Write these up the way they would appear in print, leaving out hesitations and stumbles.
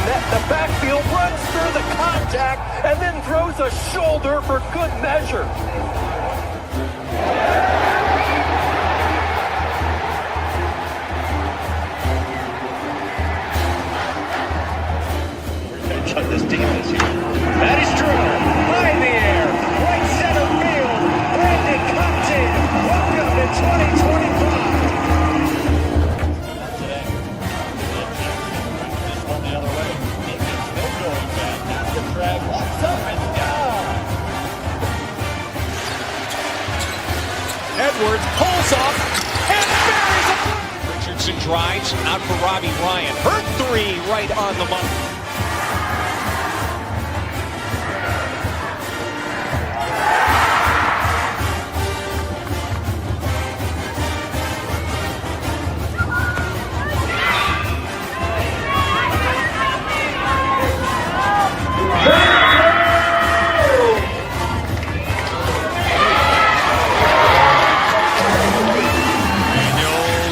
net in the backfield, runs through the contact, and then throws a shoulder for good measure. Revenge on this defense here. That is true. High in the air. Right center field. Brandon Compton. Welcome to 2025. The other way. Still going back. That's the drag. Walks up and down. Edwards pulls off and buries it. Richardson drives out for Robbie Ryan. Her three right on the money.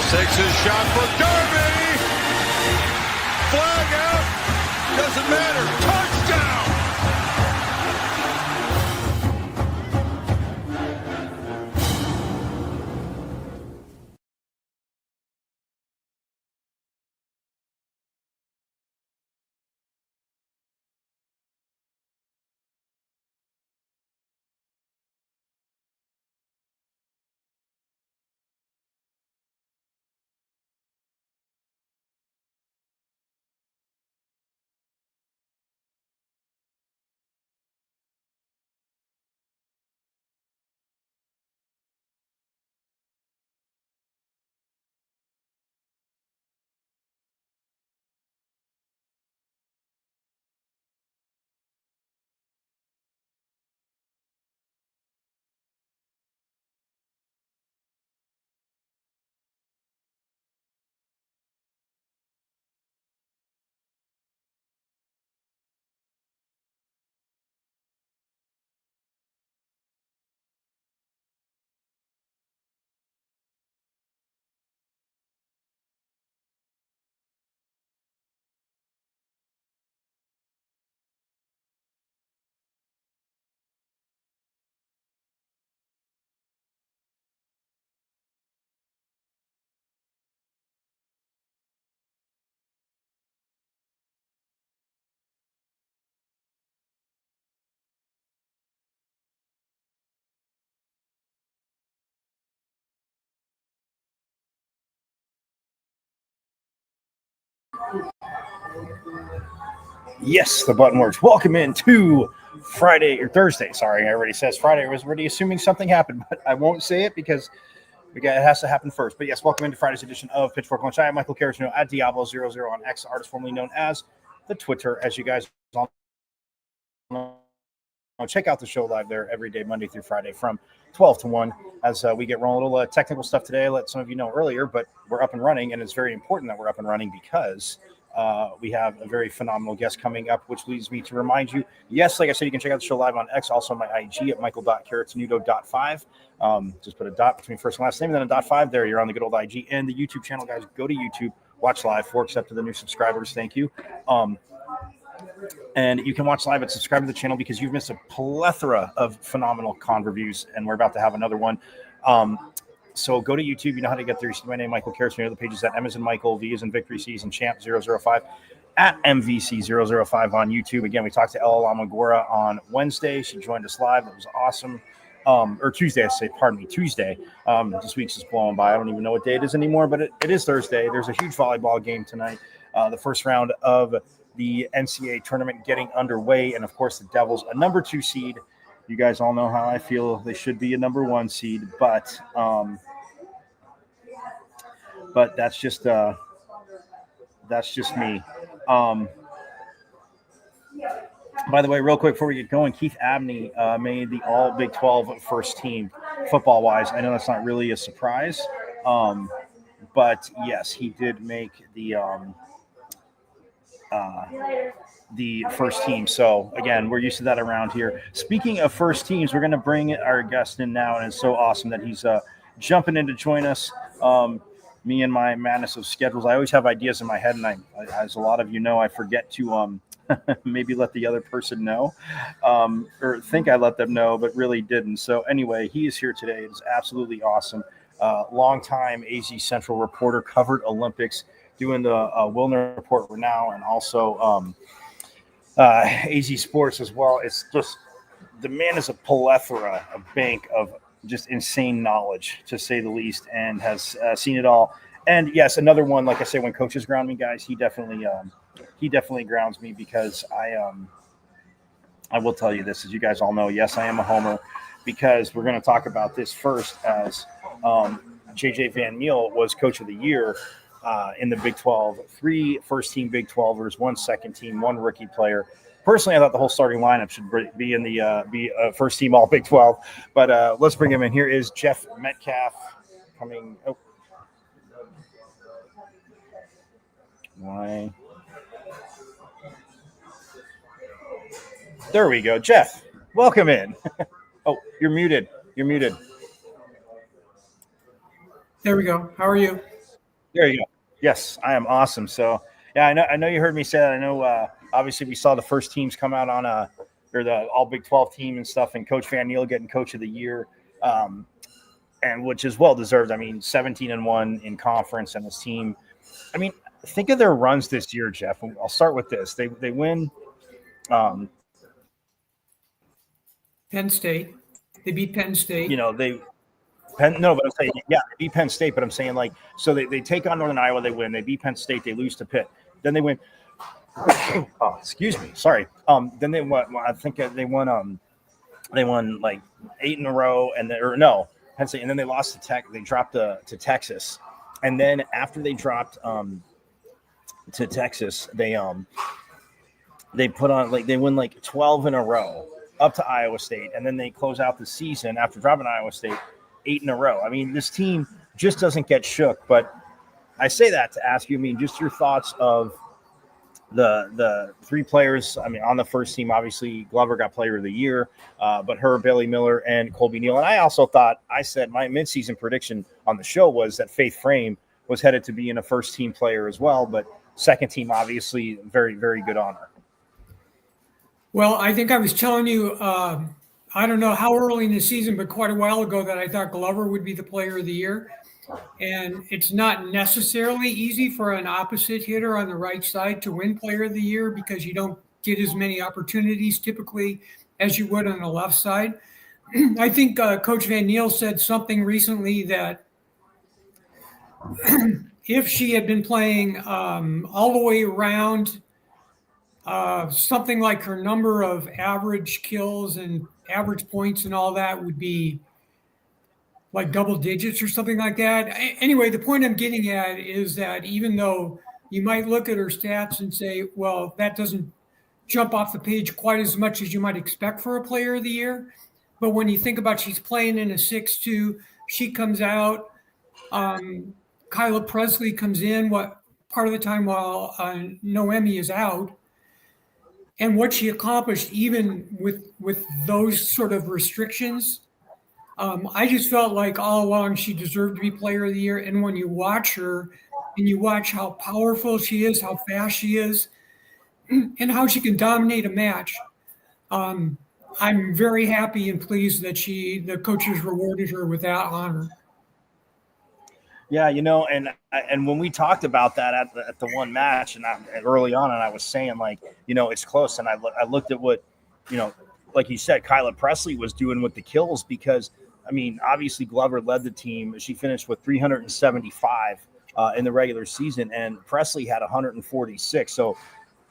Takes his shot for Darby. Flag out. Doesn't matter. Touchdown. Yes, the button works. Welcome into Friday or Thursday. Sorry, I already says Friday. I was already assuming something happened, but I won't say it because it has to happen first. But yes, welcome into Friday's edition of Pitchfork Lunch. I am Michael Carrasino at Diablo00 on X, artist formerly known as the Twitter, as you guys all know. Check out the show live there every day, Monday through Friday from 12 to 1 as we get rolling. A little technical stuff today. I let some of you know earlier, but we're up and running, and it's very important that we're up and running because we have a very phenomenal guest coming up, which leads me to remind you, yes, like I said, you can check out the show live on X, also on my IG at michael.carrotsnudo.5. Just put a dot between first and last name and then a .5 there. You're on the good old IG and the YouTube channel, guys. Go to YouTube, watch live. 4 accepted the new subscribers. Thank you. And you can watch live and subscribe to the channel because you've missed a plethora of phenomenal con reviews, and we're about to have another one. So go to YouTube. You know how to get there. You see my name, Michael Carrasino. The page is at M as in Michael, V as in Victory, C as in Champ 005 at MVC005 on YouTube. Again, we talked to Ella Lamagora on Wednesday. She joined us live. That was awesome. Or Tuesday, I say, pardon me, Tuesday. This week's just blowing by. I don't even know what day it is anymore, but it is Thursday. There's a huge volleyball game tonight. The first round of the NCAA tournament getting underway. And of course, the Devils, a number 2 seed. You guys all know how I feel. They should be a number 1 seed, but that's just me. By the way, real quick before we get going, Keith Abney made the All Big 12 first team football-wise. I know that's not really a surprise, but yes, he did make the first team. So again, we're used to that around here. Speaking of first teams, we're going to bring our guest in now, and it's so awesome that he's jumping in to join us. me and my madness of schedules. I always have ideas in my head, and I as a lot of you know, I forget to maybe let the other person know, or think I let them know, but really didn't. So anyway, he is here today. It's absolutely awesome. Longtime AZ Central reporter, covered Olympics, doing the Wilner Report now, and also AZ Sports as well. It's just, the man is a plethora, a bank of just insane knowledge, to say the least, and has seen it all. And yes, another one, like I say, when coaches ground me, guys, he definitely grounds me, because I will tell you this, as you guys all know, yes, I am a homer, because we're going to talk about this first, as JJ Van Meel was coach of the year in the Big 12, 3 first-team Big 12ers, 1 second-team, 1 rookie player. Personally, I thought the whole starting lineup should be in the first-team All Big 12. But let's bring him in. Here is Jeff Metcalfe coming. Oh, why? There we go, Jeff. Welcome in. Oh, you're muted. You're muted. There we go. How are you? There you go. Yes, I am awesome. So, yeah, I know you heard me say that. I know, obviously, we saw the first teams come out on or the All Big 12 team and stuff, and Coach Van Meel getting Coach of the Year, and which is well deserved. I mean, 17-1 in conference, and his team. I mean, think of their runs this year, Jeff. I'll start with this. They win. Penn State. They beat Penn State. You know, but I'm saying, yeah, they beat Penn State, but I'm saying, like, so they take on Northern Iowa, they win. They beat Penn State, they lose to Pitt. Then they win. Oh, excuse me. Sorry. Then they won. I think they won like 8 in a row, Penn State, and then they lost to Tech. They dropped to Texas, and then after they dropped to Texas, they put on, like, they win like 12 in a row up to Iowa State, and then they close out the season after dropping Iowa State 8 in a row. I mean, this team just doesn't get shook. But I say that to ask you, I mean, just your thoughts of the 3 players. I mean, on the first team, obviously Glover got Player of the Year, but her, Bailey Miller, and Colby Neal. And I also said my midseason prediction on the show was that Faith Frame was headed to being a first team player as well, but second team, obviously, very, very good honor. Well, I think I was telling you, I don't know how early in the season, but quite a while ago, that I thought Glover would be the Player of the Year. And it's not necessarily easy for an opposite hitter on the right side to win Player of the Year, because you don't get as many opportunities typically as you would on the left side. I think Coach Van Meel said something recently that if she had been playing all the way around, something like her number of average kills and average points and all that would be like double digits or something like that. Anyway, the point I'm getting at is that even though you might look at her stats and say, well, that doesn't jump off the page quite as much as you might expect for a Player of the Year, but when you think about she's playing in a 6-2, she comes out, Kyla Presley comes in part of the time while Noemi is out. And what she accomplished, even with those sort of restrictions, I just felt like all along she deserved to be Player of the Year. And when you watch her and you watch how powerful she is, how fast she is, and how she can dominate a match, I'm very happy and pleased that the coaches rewarded her with that honor. Yeah, you know, and when we talked about that at the one match and early on, and I was saying, like, you know, it's close, and I looked at what, you know, like you said, Kyla Presley was doing with the kills, because, I mean, obviously Glover led the team. She finished with 375 in the regular season, and Presley had 146. So,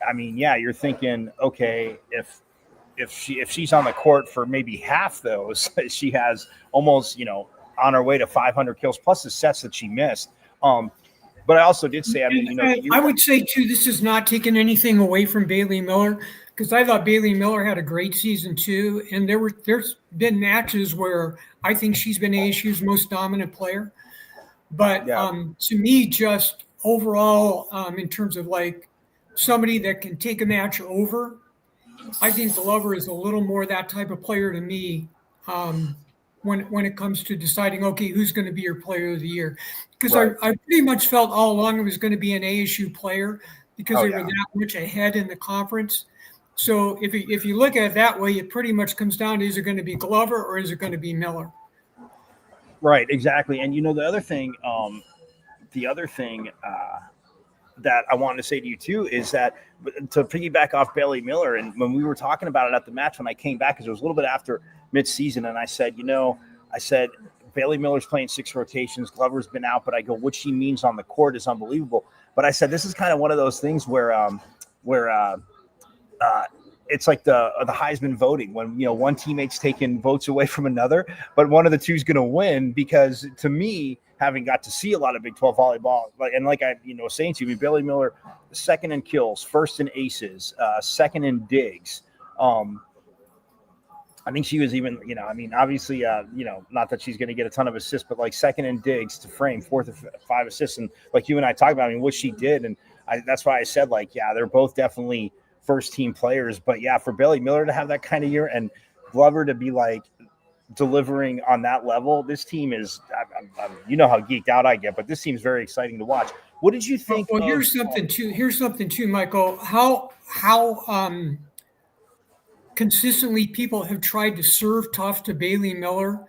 I mean, yeah, you're thinking, okay, if she's on the court for maybe half those, she has almost, you know, on her way to 500 kills, plus the sets that she missed. But I also did say, I mean, you know, I would say too, this is not taking anything away from Bailey Miller, because I thought Bailey Miller had a great season too. And there's been matches where I think she's been ASU's most dominant player. But to me, just overall, in terms of like somebody that can take a match over, I think Glover is a little more that type of player to me. when it comes to deciding, okay, who's going to be your player of the year. Because Right. I pretty much felt all along it was going to be an ASU player because they were yeah. that much ahead in the conference. So if you look at it that way, it pretty much comes down to, is it going to be Glover or is it going to be Miller? Right, exactly. And the other thing, that I wanted to say to you too is that, to piggyback off Bailey Miller, and when we were talking about it at the match when I came back, because it was a little bit after mid-season, and I said, Bailey Miller's playing 6 rotations, Glover's been out, but I go, what she means on the court is unbelievable. But I said, this is kind of one of those things where it's like the Heisman voting, when one teammate's taking votes away from another, but one of the two is going to win. Because to me, having got to see a lot of Big 12 volleyball, like I saying to you, Bailey Miller, second in kills, first in aces, second in digs. I think she was even, obviously, not that she's going to get a ton of assists, but like second in digs to frame, 4th of 5 assists. And like you and I talked about, what she did. And that's why I said, they're both definitely first team players. But yeah, for Bailey Miller to have that kind of year and Glover to be delivering on that level, this team is, how geeked out I get, but this seems very exciting to watch. What did you think? Well, here's something too, Michael. How consistently people have tried to serve tough to Bailey Miller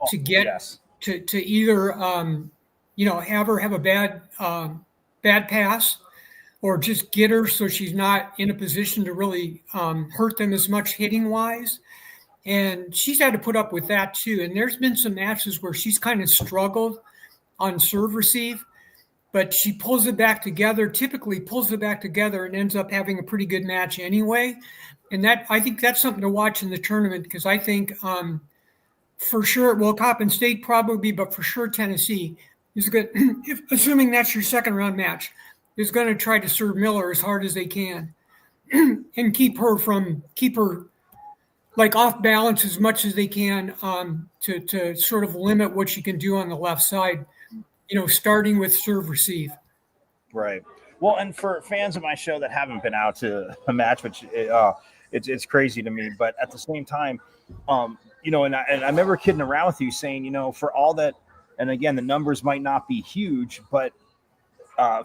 to get to either have her have a bad pass, or just get her so she's not in a position to really hurt them as much hitting wise. And she's had to put up with that too. And there's been some matches where she's kind of struggled on serve receive, but she typically pulls it back together and ends up having a pretty good match anyway. And I think that's something to watch in the tournament, because I think for sure, Coppin State probably, but for sure Tennessee is good. Assuming that's your second round match, is going to try to serve Miller as hard as they can and keep her off balance as much as they can, to sort of limit what she can do on the left side, starting with serve receive. Right. Well, and for fans of my show that haven't been out to a match, which it's crazy to me, but at the same time, and I remember kidding around with you saying, for all that, and again, the numbers might not be huge, but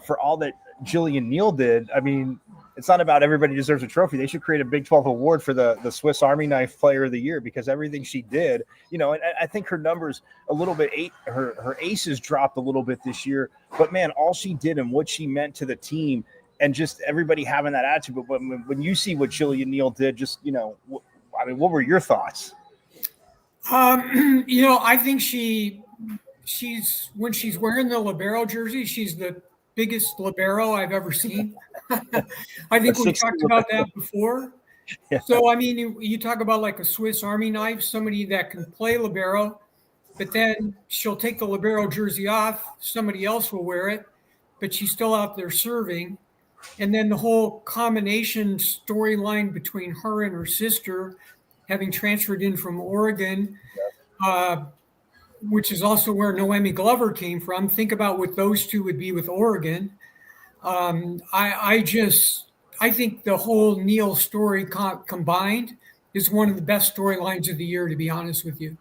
for all that Jillian Neal did, it's not about everybody deserves a trophy. They should create a Big 12 award for the Swiss Army Knife Player of the Year, because everything she did, and I think her numbers a little bit, her aces dropped a little bit this year, but man, all she did and what she meant to the team, and just everybody having that attitude. But when you see what Jillian Neal did, just, what were your thoughts? I think she's when she's wearing the libero jersey, she's the biggest libero I've ever seen. I think we talked about that before. Yeah. So, you talk about like a Swiss Army knife, somebody that can play libero, but then she'll take the libero jersey off. Somebody else will wear it, but she's still out there serving. And then the whole combination storyline between her and her sister having transferred in from Oregon, which is also where Noemi Glover came from. Think about what those two would be with Oregon. I think the whole Neal story combined is one of the best storylines of the year, to be honest with you.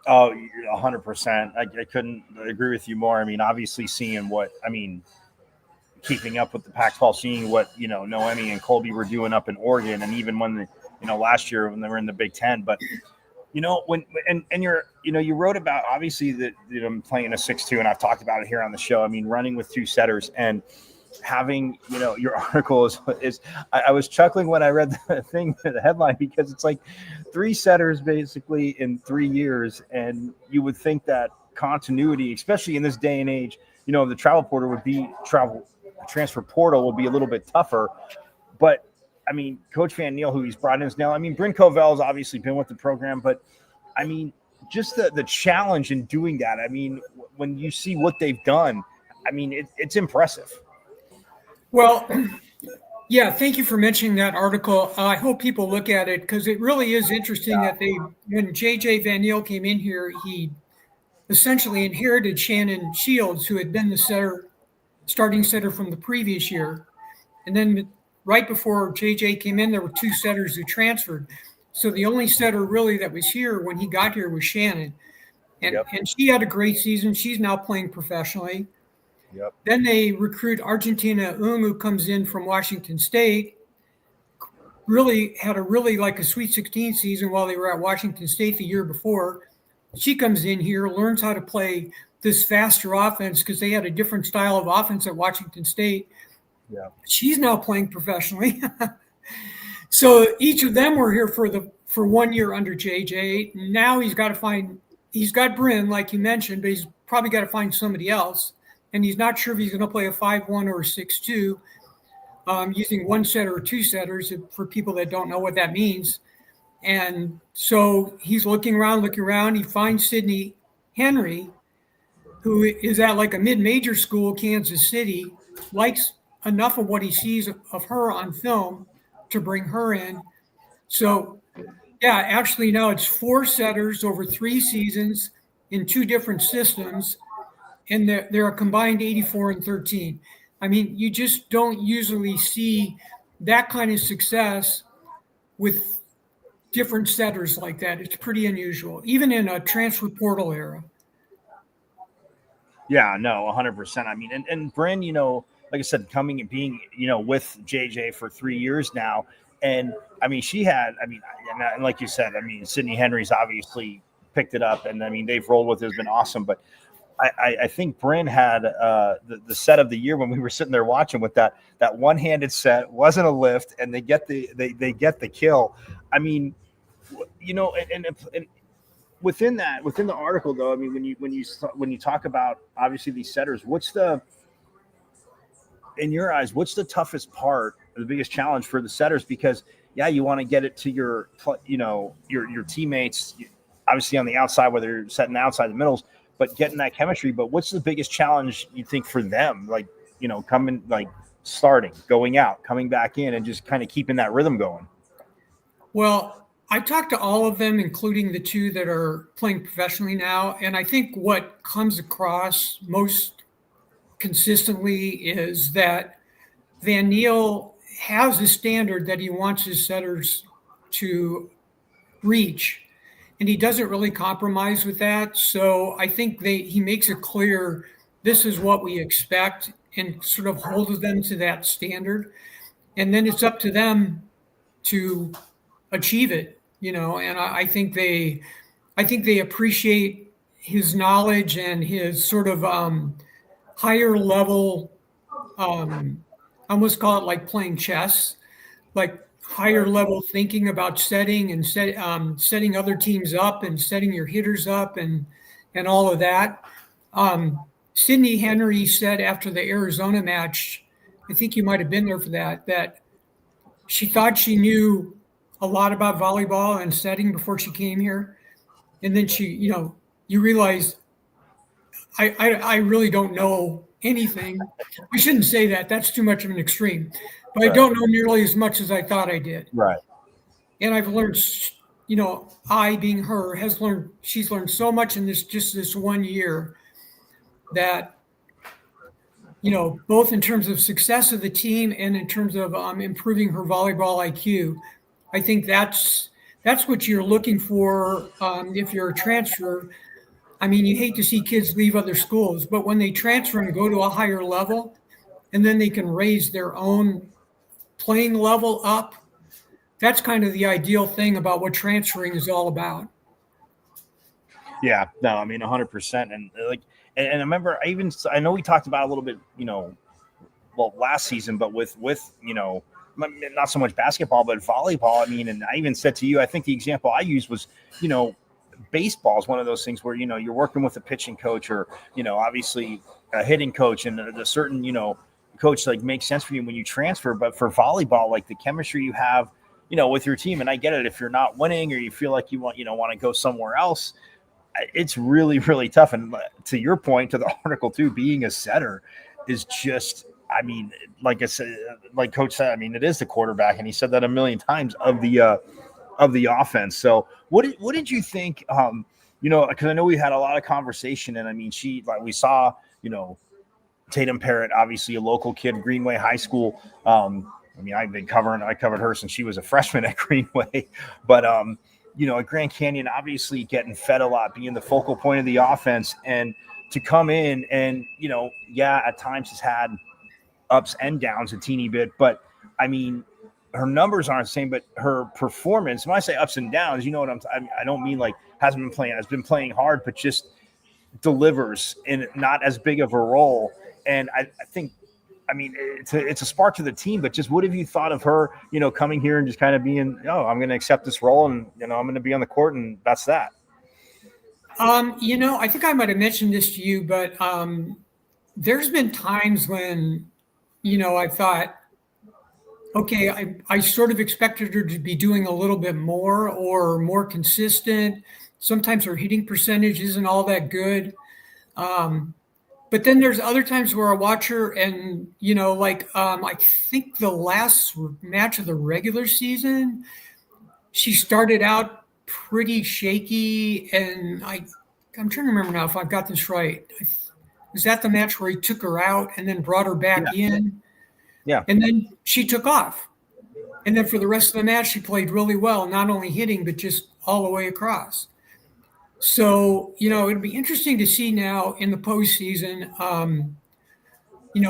Oh, 100%. I couldn't agree with you more. Obviously seeing keeping up with the Pac-12, seeing what, Noemi and Colby were doing up in Oregon, and even when last year when they were in the Big Ten. But you wrote about, obviously, that I'm playing a 6-2, and I've talked about it here on the show. Running with 2 setters, and having, your article is I was chuckling when I read the headline, because it's like 3 setters basically in 3 years. And you would think that continuity, especially in this day and age, the transfer portal would be a little bit tougher. But Coach Van Neal, who he's brought in now, Bryn Covell's obviously been with the program, but just the challenge in doing that. When you see what they've done, it's impressive. Well, yeah, thank you for mentioning that article. I hope people look at it, because it really is interesting that when JJ Van Neal came in here, he essentially inherited Shannon Shields, who had been the starting setter from the previous year. And then right before JJ came in, there were 2 setters who transferred. So the only setter really that was here when he got here was Shannon. And, Yep. and she had a great season. She's now playing professionally. Yep. Then they recruit Argentina who comes in from Washington State. Really had a like a Sweet 16 season while they were at Washington State the year before. She comes in here, learns how to play this faster offense because they had a different style of offense at Washington State. Yeah. She's now playing professionally. So each of them were here for 1 year under JJ. Now he's got Bryn, like you mentioned, but he's probably got to find somebody else. And he's not sure if he's going to play a 5-1 or a 6-2, using one setter or two setters for people that don't know what that means. And so he's looking around. He finds Sydney Henry, who is at like a mid-major school, Kansas City, likes enough of what he sees of her on film to bring her in. So, yeah, actually now it's 4 setters over 3 seasons in 2 different systems, and they're a combined 84 and 13. I mean, you just don't usually see that kind of success with different setters like that. It's pretty unusual, even in a transfer portal era. Yeah, no, 100%. I mean, and Bryn, you know, like I said, coming and being, you know, with JJ for 3 years now. And I mean, and like you said, I mean, Sydney Henry's obviously picked it up, and I mean, they've rolled with it. It's been awesome. But I think Bryn had the set of the year when we were sitting there watching with that one-handed set, wasn't a lift, and they get the kill. I mean, you know, and within the article though, I mean, when you talk about obviously these setters, in your eyes, what's the toughest part, the biggest challenge for the setters? Because yeah, you want to get it to your teammates, obviously on the outside, whether you're setting outside the middles, but getting that chemistry. But what's the biggest challenge you think for them? Like, you know, coming, like starting, going out, coming back in, and just kind of keeping that rhythm going. Well, I talked to all of them, including the 2 that are playing professionally now. And I think what comes across most consistently is that Van Niel has a standard that he wants his setters to reach, and he doesn't really compromise with that. So I think he makes it clear this is what we expect and sort of holds them to that standard. And then it's up to them to achieve it, you know. And I think they appreciate his knowledge and his sort of higher level, I almost call it like playing chess, like higher level thinking about setting and setting other teams up and setting your hitters up and all of that. Sydney Henry said after the Arizona match, I think you might have been there for that she thought she knew a lot about volleyball and setting before she came here. And then she, you know, you realize I really don't know anything. I shouldn't say that. That's too much of an extreme. But right. I don't know nearly as much as I thought I did. Right. And I've learned, you know, being her, she's learned so much in this 1 year that, you know, both in terms of success of the team and in terms of improving her volleyball IQ. I think that's what you're looking for if you're a transfer. I mean, you hate to see kids leave other schools, but when they transfer and go to a higher level, and then they can raise their own playing level up, that's kind of the ideal thing about what transferring is all about. Yeah, no, I mean 100%. And like, and I remember I know we talked about a little bit, you know, well, last season, but with, you know, not so much basketball, but volleyball. I mean, and I even said to you, I think the example I used was, you know, baseball is one of those things where, you know, you're working with a pitching coach or, you know, obviously a hitting coach, and the certain, you know, coach like makes sense for you when you transfer. But for volleyball, like the chemistry you have, you know, with your team, and I get it, if you're not winning or you feel like you want to go somewhere else, it's really, really tough. And to your point, to the article too, being a setter is just, I mean, like I said, like Coach said, I mean, it is the quarterback, and he said that a million times of the offense. So what did you think? You know, because I know we had a lot of conversation, and I mean, we saw, you know, Tatum Parrott, obviously a local kid, Greenway High School. I mean, I covered her since she was a freshman at Greenway, but at Grand Canyon, obviously getting fed a lot, being the focal point of the offense, and to come in and, at times has had ups and downs a teeny bit, but I mean, her numbers aren't the same, but her performance, when I say ups and downs, I don't mean like has been playing hard, but just delivers in not as big of a role. And I think, it's a spark to the team, but just what have you thought of her, coming here and just kind of being, I'm going to accept this role and, I'm going to be on the court and that's that. I think I might have mentioned this to you, but there's been times when, I thought, okay, I sort of expected her to be doing a little bit more or more consistent. Sometimes her hitting percentage isn't all that good. But then there's other times where I watch her and, I think the last match of the regular season, she started out pretty shaky. And I'm trying to remember now if I've got this right. Was that the match where he took her out and then brought her back in? Yeah. And then she took off. And then for the rest of the match, she played really well, not only hitting, but just all the way across. So, it'd be interesting to see now in the postseason,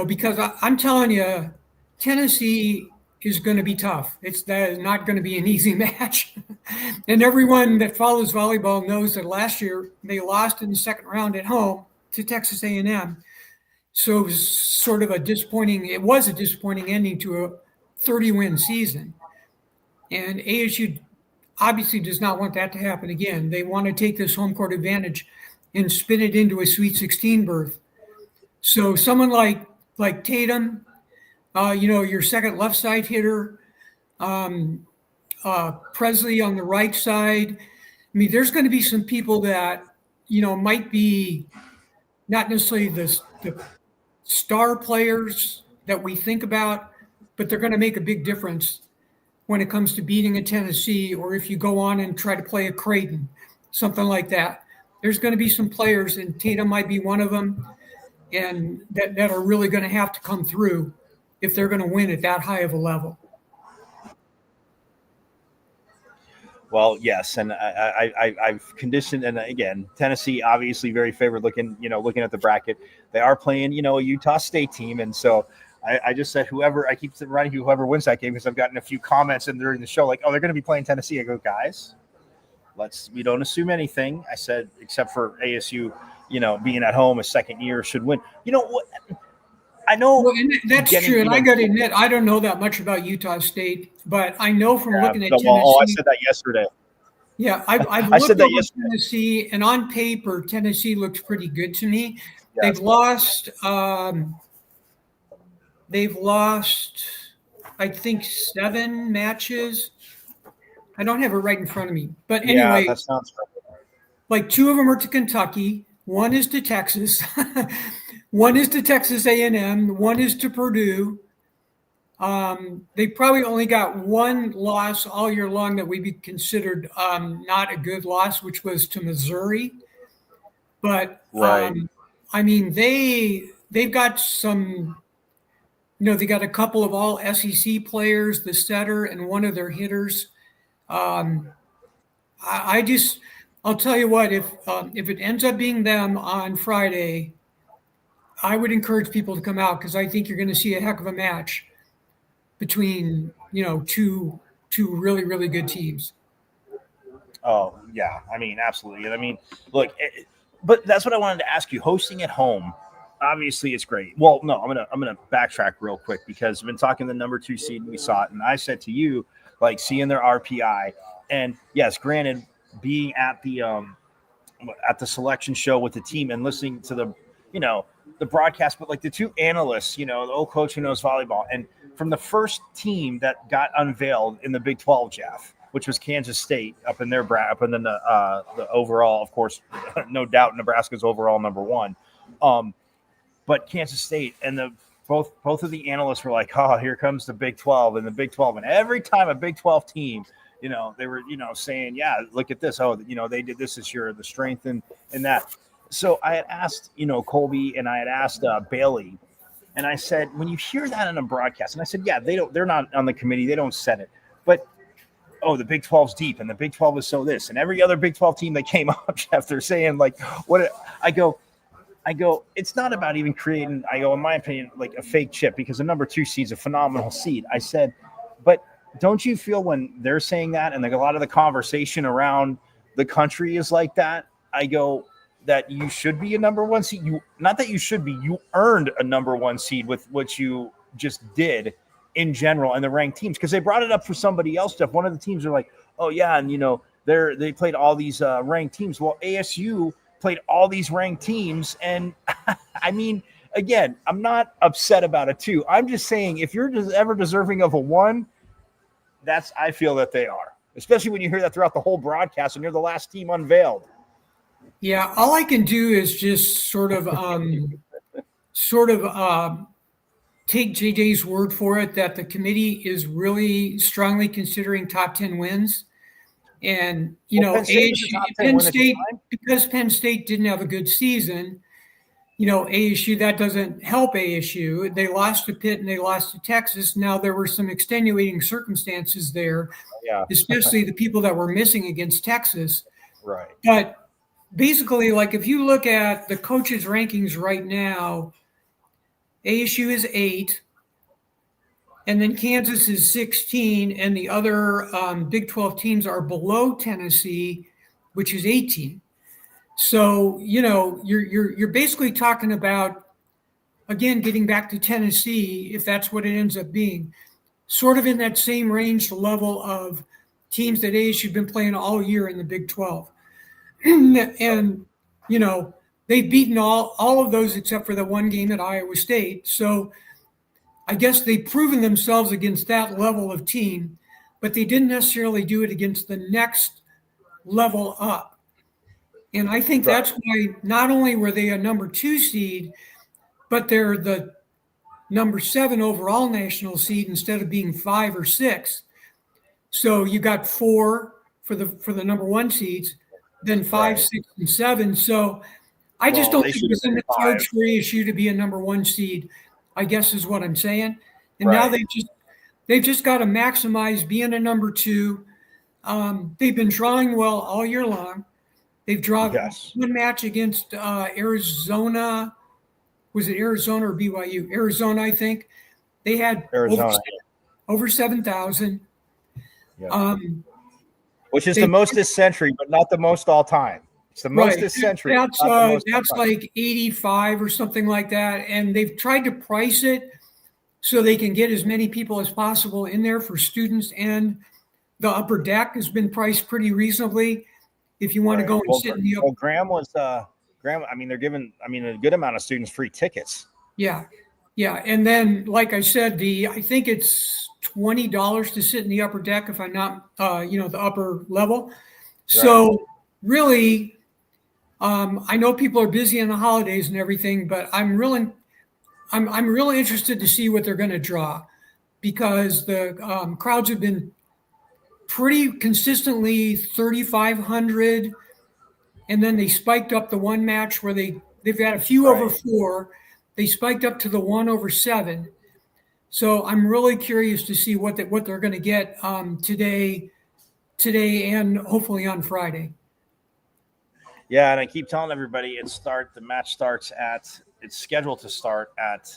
because I'm telling you, Tennessee is going to be tough. That is not going to be an easy match. And everyone that follows volleyball knows that last year they lost in the second round at home to Texas A&M. So it was sort of a disappointing ending to a 30-win season. And ASU obviously does not want that to happen again. They want to take this home court advantage and spin it into a Sweet 16 berth. So someone like Tatum, your second left side hitter, Presley on the right side. I mean, there's going to be some people that, might be not necessarily the star players that we think about, but they're going to make a big difference when it comes to beating a Tennessee, or if you go on and try to play a Creighton, something like that. There's going to be some players, and Tatum might be one of them, and that are really going to have to come through if they're going to win at that high of a level. Well, yes, and I've conditioned, and again, Tennessee obviously very favored. Looking at the bracket, they are playing, a Utah State team, and so I just said I keep writing whoever wins that game, because I've gotten a few comments during the show like, oh, they're going to be playing Tennessee. I go, guys, we don't assume anything. I said, except for ASU, being at home a second year should win. You know what? I know. Well, and that's true. And I got to admit, I don't know that much about Utah State, but I know from looking at Tennessee. Oh, I said that yesterday. Yeah, I've looked at Tennessee, and on paper, Tennessee looks pretty good to me. Yeah, They've lost, I think, 7 matches. I don't have it right in front of me. But anyway, that sounds right. Like 2 of them are to Kentucky. 1 is to Texas. 1 is to Texas A&M. 1 is to Purdue. They probably only got 1 loss all year long that would be considered not a good loss, which was to Missouri. But, right. They've got some – they got a couple of all SEC players, the setter and one of their hitters. I'll tell you what, if it ends up being them on Friday, I would encourage people to come out, because I think you're going to see a heck of a match between, two really, really good teams. Oh, yeah. Absolutely. And look, but that's what I wanted to ask you. Hosting at home, obviously it's great. Well, no, I'm gonna backtrack real quick, because I've been talking the number 2 seed and we saw it, and I said to you, like, seeing their RPI, and yes, granted, being at the selection show with the team and listening to the broadcast, but like the 2 analysts, the old coach who knows volleyball, and from the first team that got unveiled in the Big 12, Jeff, which was Kansas State up in their up and then the overall, of course, no doubt Nebraska's overall number 1. But Kansas State and both of the analysts were like, oh, here comes the Big 12 and the Big 12. And every time a Big 12 team, they were, saying, yeah, look at this. Oh, they did this year, the strength in that. So I had asked, Colby, and I had asked Bailey, And I said, when you hear that in a broadcast, and I said, yeah, they're not on the committee, they don't set it, but oh, the Big 12's deep, and the Big 12 is so this, and every other Big 12 team that came up, Jeff, they're saying like, what? I go, it's not about even creating, in my opinion, like a fake chip, because the number 2 seed's a phenomenal seed. I said, but don't you feel when they're saying that, and like a lot of the conversation around the country is like that, I go, that you should be a number 1 seed. Not that you should be, you earned a number 1 seed with what you just did in general and the ranked teams, because they brought it up for somebody else, Jeff. One of the teams are like, oh yeah, and they played all these ranked teams. Well, ASU played all these ranked teams, and I mean, again, I'm not upset about a 2. I'm just saying, if you're ever deserving of a 1, I feel that they are, especially when you hear that throughout the whole broadcast and you're the last team unveiled. Yeah, all I can do is just sort of take JJ's word for it that the committee is really strongly considering top 10 wins. And, Penn State, because Penn State didn't have a good season, ASU, that doesn't help ASU. They lost to Pitt and they lost to Texas. Now, there were some extenuating circumstances there, especially the people that were missing against Texas. Right. But basically, like if you look at the coaches' rankings right now, ASU is 8, and then Kansas is 16, and the other Big 12 teams are below Tennessee, which is 18. So, you're basically talking about, again, getting back to Tennessee, if that's what it ends up being, sort of in that same range level of teams that ASU have been playing all year in the Big 12. And, they've beaten all of those except for the one game at Iowa State. So I guess they've proven themselves against that level of team, but they didn't necessarily do it against the next level up. And I think that's why not only were they a number 2 seed, but they're the number 7 overall national seed instead of being 5 or 6. So you got 4 for the number 1 seeds, then 5, 6, and 7. So I just don't think it's in the cards for ASU to be a number 1 seed, I guess is what I'm saying. And now they've just got to maximize being a number 2. They've been drawing well all year long. They've drawn one match against Arizona. Was it Arizona or BYU? Arizona, I think. They had over 7,000. Yeah. Which is the most this century, but not the most all time. It's the most this century. That's like 85 or something like that. And they've tried to price it so they can get as many people as possible in there for students. And the upper deck has been priced pretty reasonably. If you want to go and sit in the upper. Graham, I mean, they're giving, a good amount of students free tickets. Yeah. Yeah. And then, like I said, I think it's $20 to sit in the upper deck if I'm not, the upper level. So really, I know people are busy on the holidays and everything, but I'm really interested to see what they're going to draw, because the crowds have been pretty consistently 3,500, and then they spiked up the one match where they've had a few over 4. They spiked up to the 1 over 7. So I'm really curious to see what they're going to get today and hopefully on Friday. Yeah, and I keep telling everybody the match starts it's scheduled to start at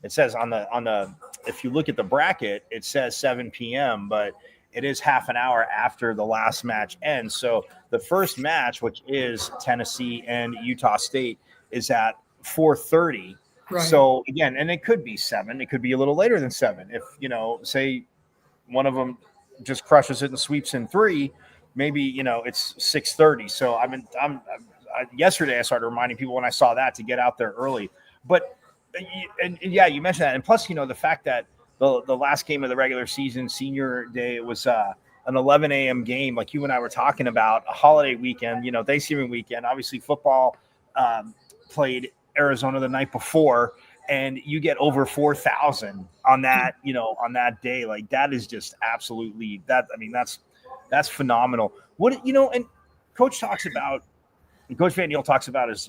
it says on the if you look at the bracket, it says 7 p.m., but it is half an hour after the last match ends. So the first match, which is Tennessee and Utah State, is at 4:30. Right. So again, and it could be 7. It could be a little later than 7. If say one of them just crushes it and sweeps in 3, maybe it's 6:30. So yesterday I started reminding people when I saw that to get out there early. But you mentioned that, and plus the fact that the last game of the regular season, senior day, it was an 11 a.m. game, like you and I were talking about, a holiday weekend, Thanksgiving weekend. Obviously, football played Arizona the night before, and you get over 4,000 on that, on that day. Like, that is just absolutely that's phenomenal. And Coach Van Niel talks about his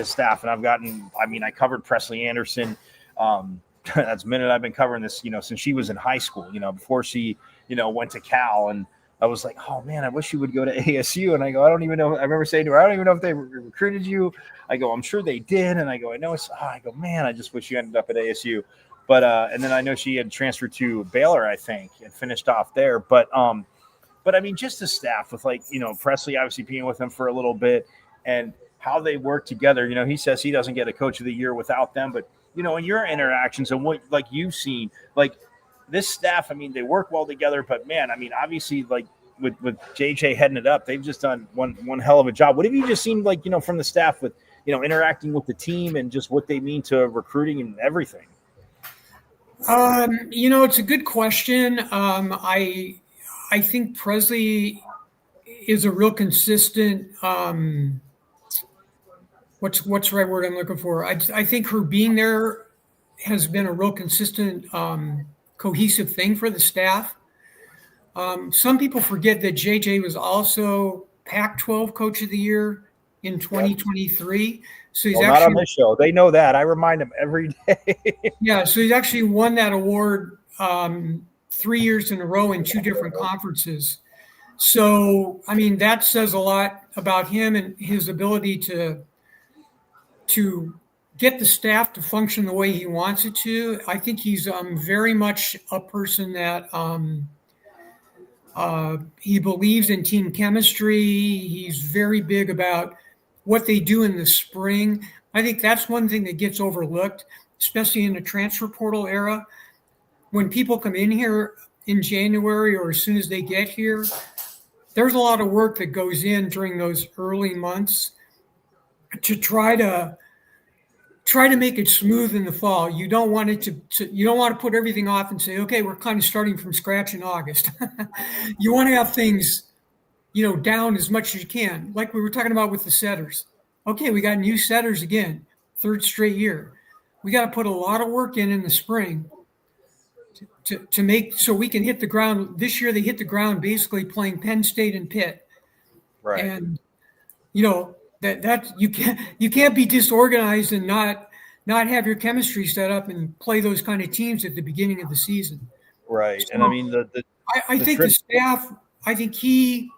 staff, and I covered Presley Anderson That's a minute I've been covering this, since she was in high school, before she, went to Cal. And I was like, oh man, I wish you would go to ASU. And I go, I don't even know. I remember saying to her, I don't even know if they recruited you. I go, I'm sure they did. And I go, I know I go, man, I just wish you ended up at ASU. But, and then I know she had transferred to Baylor, I think, and finished off there. But I mean, just the staff with Presley obviously being with them for a little bit and how they work together. He says he doesn't get a coach of the year without them, but in your interactions and what you've seen, this staff, I mean, they work well together, but man, I mean, obviously with JJ heading it up, they've just done one hell of a job. What have you just seen from the staff with, interacting with the team and just what they mean to recruiting and everything? It's a good question. I think Presley is a real consistent, what's the right word I'm looking for? I think her being there has been a real consistent, cohesive thing for the staff. Some people forget that JJ was also Pac-12 Coach of the Year in 2023. So he's not on this show. They know that. I remind them every day. Yeah, so he's actually won that award 3 years in a row in 2 different conferences. So, I mean, that says a lot about him and his ability to get the staff to function the way he wants it to. I think he's very much a person that he believes in team chemistry. He's very big about what they do in the spring. I think that's one thing that gets overlooked, especially in the transfer portal era. When people come in here in January or as soon as they get here, there's a lot of work that goes in during those early months to try to make it smooth in the fall. You don't want it you don't want to put everything off and say, okay, we're kind of starting from scratch in August. You want to have things, down as much as you can. Like we were talking about with the setters. Okay, we got new setters again, 3rd straight year. We got to put a lot of work in the spring to make so we can hit the ground. This year they hit the ground basically playing Penn State and Pitt. Right. And that you can't be disorganized and not have your chemistry set up and play those kind of teams at the beginning of the season. Right. So, and I mean I think the staff, I think he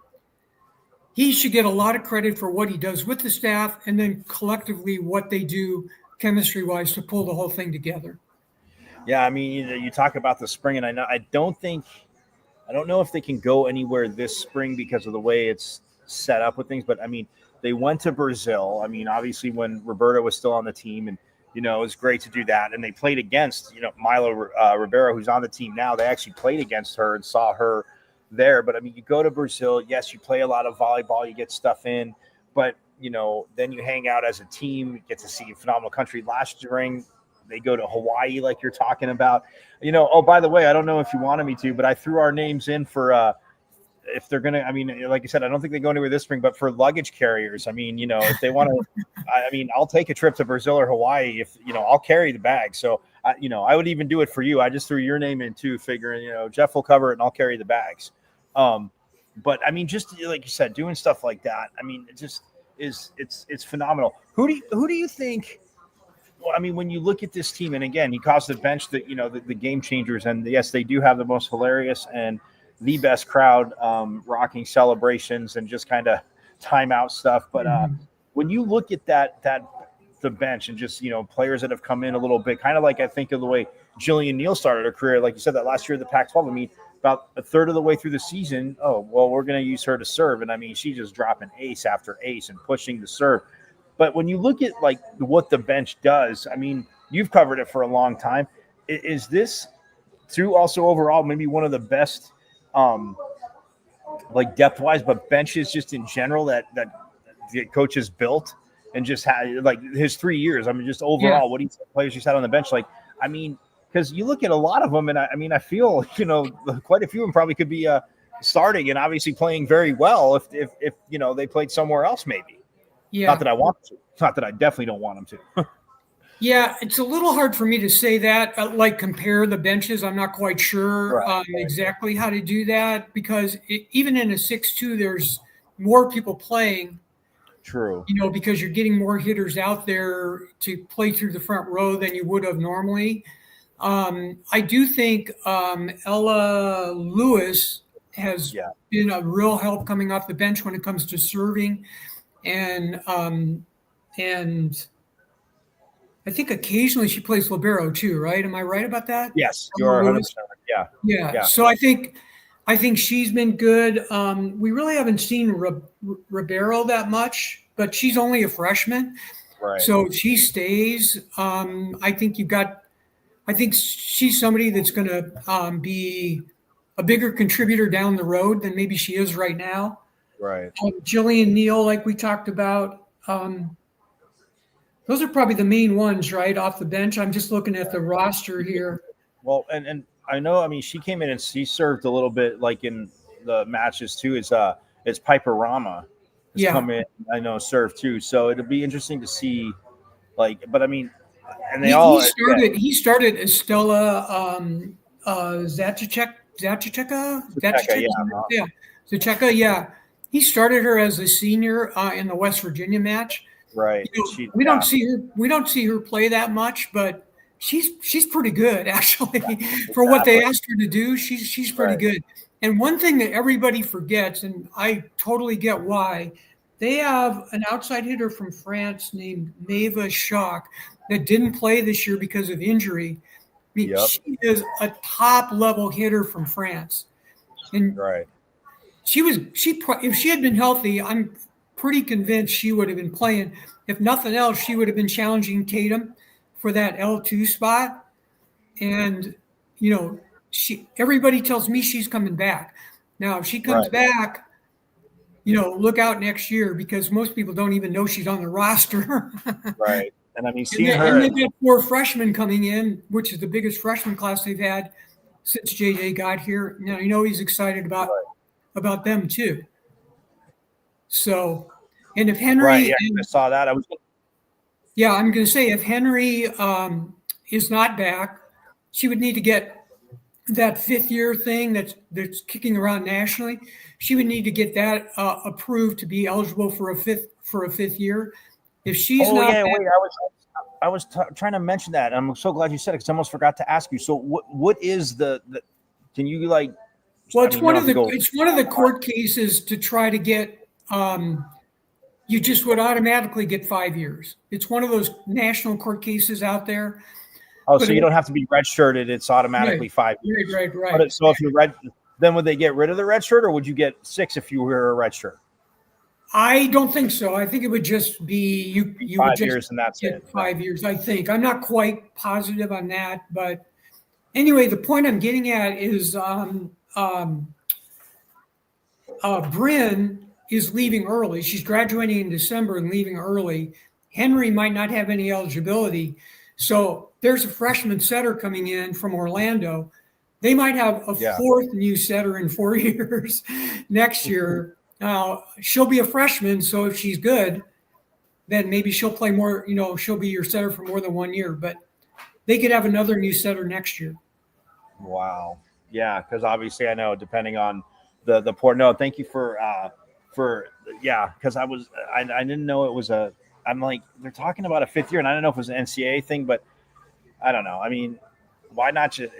should get a lot of credit for what he does with the staff and then collectively what they do chemistry wise to pull the whole thing together. Yeah, I mean, you talk about the spring, and I don't know if they can go anywhere this spring because of the way it's set up with things. But I mean, they went to Brazil. I mean, obviously when Roberta was still on the team, and it was great to do that. And they played against Milo Ribeiro, who's on the team now. They actually played against her and saw her there. But I mean, you go to Brazil, yes, you play a lot of volleyball, you get stuff in, but then you hang out as a team, you get to see a phenomenal country. Last spring, they go to Hawaii, like you're talking about. Oh, by the way, I don't know if you wanted me to, but I threw our names in for if they're gonna. I mean, like I said, I don't think they go anywhere this spring, but for luggage carriers, I mean, if they want to, I mean, I'll take a trip to Brazil or Hawaii if I'll carry the bag. So I would even do it for you. I just threw your name in too, figuring Jeff will cover it and I'll carry the bags. But I mean, just like you said, doing stuff like that. I mean, it just it's phenomenal. Who do you think? Well, I mean, when you look at this team, and again, he caused the bench that the game changers, and yes, they do have the most hilarious and the best crowd, rocking celebrations and just kind of timeout stuff. But when you look at the bench and just players that have come in a little bit, kind of like I think of the way Jillian Neal started her career, like you said, that last year of the Pac-12. I mean, about a third of the way through the season, oh well, we're going to use her to serve, and I mean, she's just dropping ace after ace and pushing the serve. But when you look at what the bench does, I mean, you've covered it for a long time. Is this too also overall maybe one of the best, depth wise, but benches just in general that the coach has built and just had his 3 years? I mean, just overall, what players he's had on the bench, I mean, because you look at a lot of them, and I mean, I feel quite a few of them probably could be starting and obviously playing very well if they played somewhere else maybe. Yeah. Not that I want to. Not that I definitely don't want them to. Yeah, it's a little hard for me to say that, compare the benches. I'm not quite sure exactly how to do that because even in a 6-2, there's more people playing. True. Because you're getting more hitters out there to play through the front row than you would have normally. I do think Ella Lewis has been a real help coming off the bench when it comes to serving, and I think occasionally she plays libero too, right? Am I right about that? Yes, you're 100%. Yeah. So I think she's been good. We really haven't seen Ribeiro that much, but she's only a freshman, Right. so if she stays, I think she's somebody that's going to be a bigger contributor down the road than maybe she is right now. Right. Jillian Neal, like we talked about, those are probably the main ones, right, off the bench. I'm just looking at the roster here. Well, and I know, I mean, she came in and she served a little bit like in the matches too. It's Piper Rama has come in, I know, served too. So it'll be interesting to see, but I mean, and he started Estella Zacheka. Yeah. He started her as a senior in the West Virginia match. Right. We don't see her play that much, but she's pretty good actually. For what they asked her to do. She's pretty good. And one thing that everybody forgets, and I totally get why, they have an outside hitter from France named Maeva Schock that didn't play this year because of injury. I mean, she is a top level hitter from France, and if she had been healthy, I'm pretty convinced she would have been playing. If nothing else, she would have been challenging Tatum for that L2 spot. And, everybody tells me she's coming back. Now, if she comes back, look out next year, because most people don't even know she's on the roster. Right. And I mean, and they've got 4 freshmen coming in, which is the biggest freshman class they've had since JJ got here. Now, he's excited about them too. So, and if Henry, I saw that. I'm going to say if Henry is not back, she would need to get that 5th year thing that's kicking around nationally. She would need to get that approved to be eligible for a fifth year. If she's I was trying to mention that. And I'm so glad you said it, because I almost forgot to ask you. So what is the can you like? Well, it's one of the court cases to try to get. You just would automatically get 5 years. It's one of those national court cases out there. Oh, so you don't have to be redshirted. It's automatically 5 years. Right. So if you're then would they get rid of the red shirt, or would you get 6 if you were a red shirt? I don't think so. I think it would just be you 5 would just years, and that's get it. 5 years. I think I'm not quite positive on that, but anyway, the point I'm getting at is Bryn is leaving early. She's graduating in December and leaving early. Henry might not have any eligibility, so there's a freshman setter coming in from Orlando. They might have a 4th new setter in 4 years next year. Now, she'll be a freshman, so if she's good, then maybe she'll play more, she'll be your setter for more than 1 year. But they could have another new setter next year. Wow. Yeah, because obviously I know, depending on the port. No, thank you for because I didn't know it was I'm like, they're talking about a 5th year, and I don't know if it was an NCAA thing, but I don't know. I mean, why not just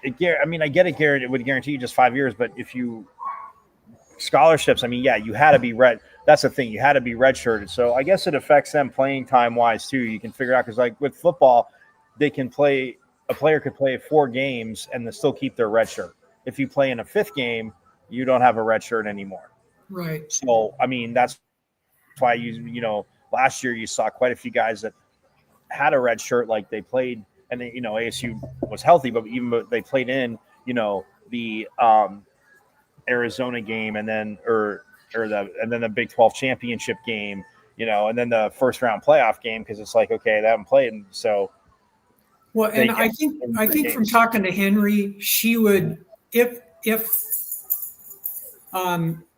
I get it would guarantee you just 5 years, but if you scholarships, I mean, you had to be that's the thing, you had to be redshirted. So I guess it affects them playing time wise too. You can figure out, because like with football, a player could play 4 games and they still keep their red shirt. If you play in a 5th game, you don't have a red shirt anymore. Right. So I mean, that's why last year you saw quite a few guys that had a red shirt, like they played, and they, ASU was healthy, but they played in the Arizona game, and then the Big 12 championship game, and then the first round playoff game, because it's like, okay, they haven't played, and so. Well, and I think from talking to Henry, she would, if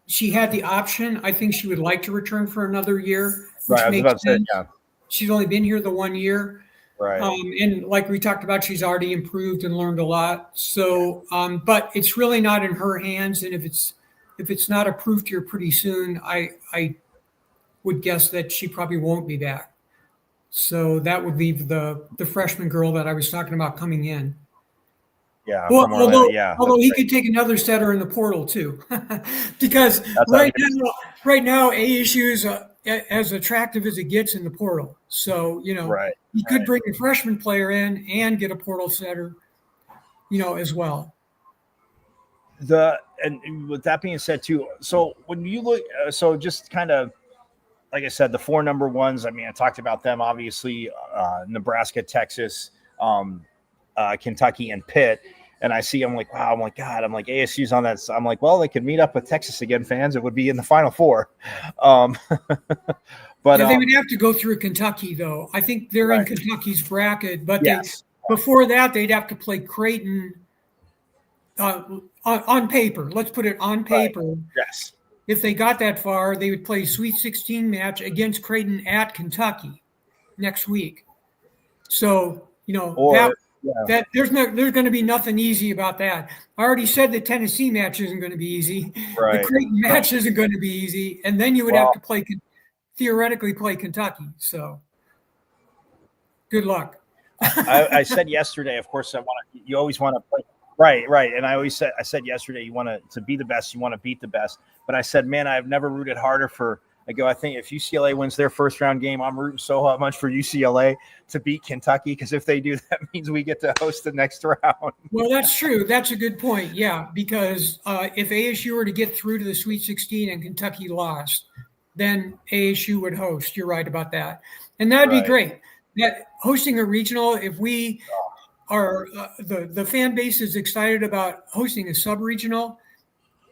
she had the option, I think she would like to return for another year, which makes sense. She's only been here the 1 year. Right. And like we talked about, she's already improved and learned a lot. So, but it's really not in her hands. And if it's not approved here pretty soon, I would guess that she probably won't be back. So that would leave the freshman girl that I was talking about coming in. Yeah. Well, From Orlando. Yeah. although he that's could take another setter in the portal too, because right. right now ASU is as attractive as it gets in the portal. So Right. he could bring a freshman player in and get a portal setter, as well. And with that being said too, so when you look, so just kind of like I said, the 4 number ones. I mean, I talked about them obviously, Nebraska, Texas, Kentucky, and Pitt. And I see, I'm like, wow, I'm like, God, I'm like, ASU's on that. I'm like, well, they could meet up with Texas again, fans. It would be in the Final Four. But they would have to go through Kentucky, though. I think they're in Kentucky's bracket, but before that, they'd have to play Creighton on paper. Let's put it on paper. Right. Yes. If they got that far, they would play Sweet 16 match against Creighton at Kentucky next week. So, that there's going to be nothing easy about that. I already said the Tennessee match isn't going to be easy. Right. The Creighton match isn't going to be easy, and then you would have to theoretically play Kentucky. So, good luck. I said yesterday, of course, you always want to play. Right. And I said yesterday, you want to be the best, you want to beat the best. But I said, man, I've never rooted harder I think if UCLA wins their first round game, I'm rooting so much for UCLA to beat Kentucky, because if they do, that means we get to host the next round. Well, that's true. That's a good point. Yeah, because if ASU were to get through to the Sweet 16 and Kentucky lost, then ASU would host. You're right about that. And that'd be great. That hosting a regional, if we are the fan base is excited about hosting a sub-regional,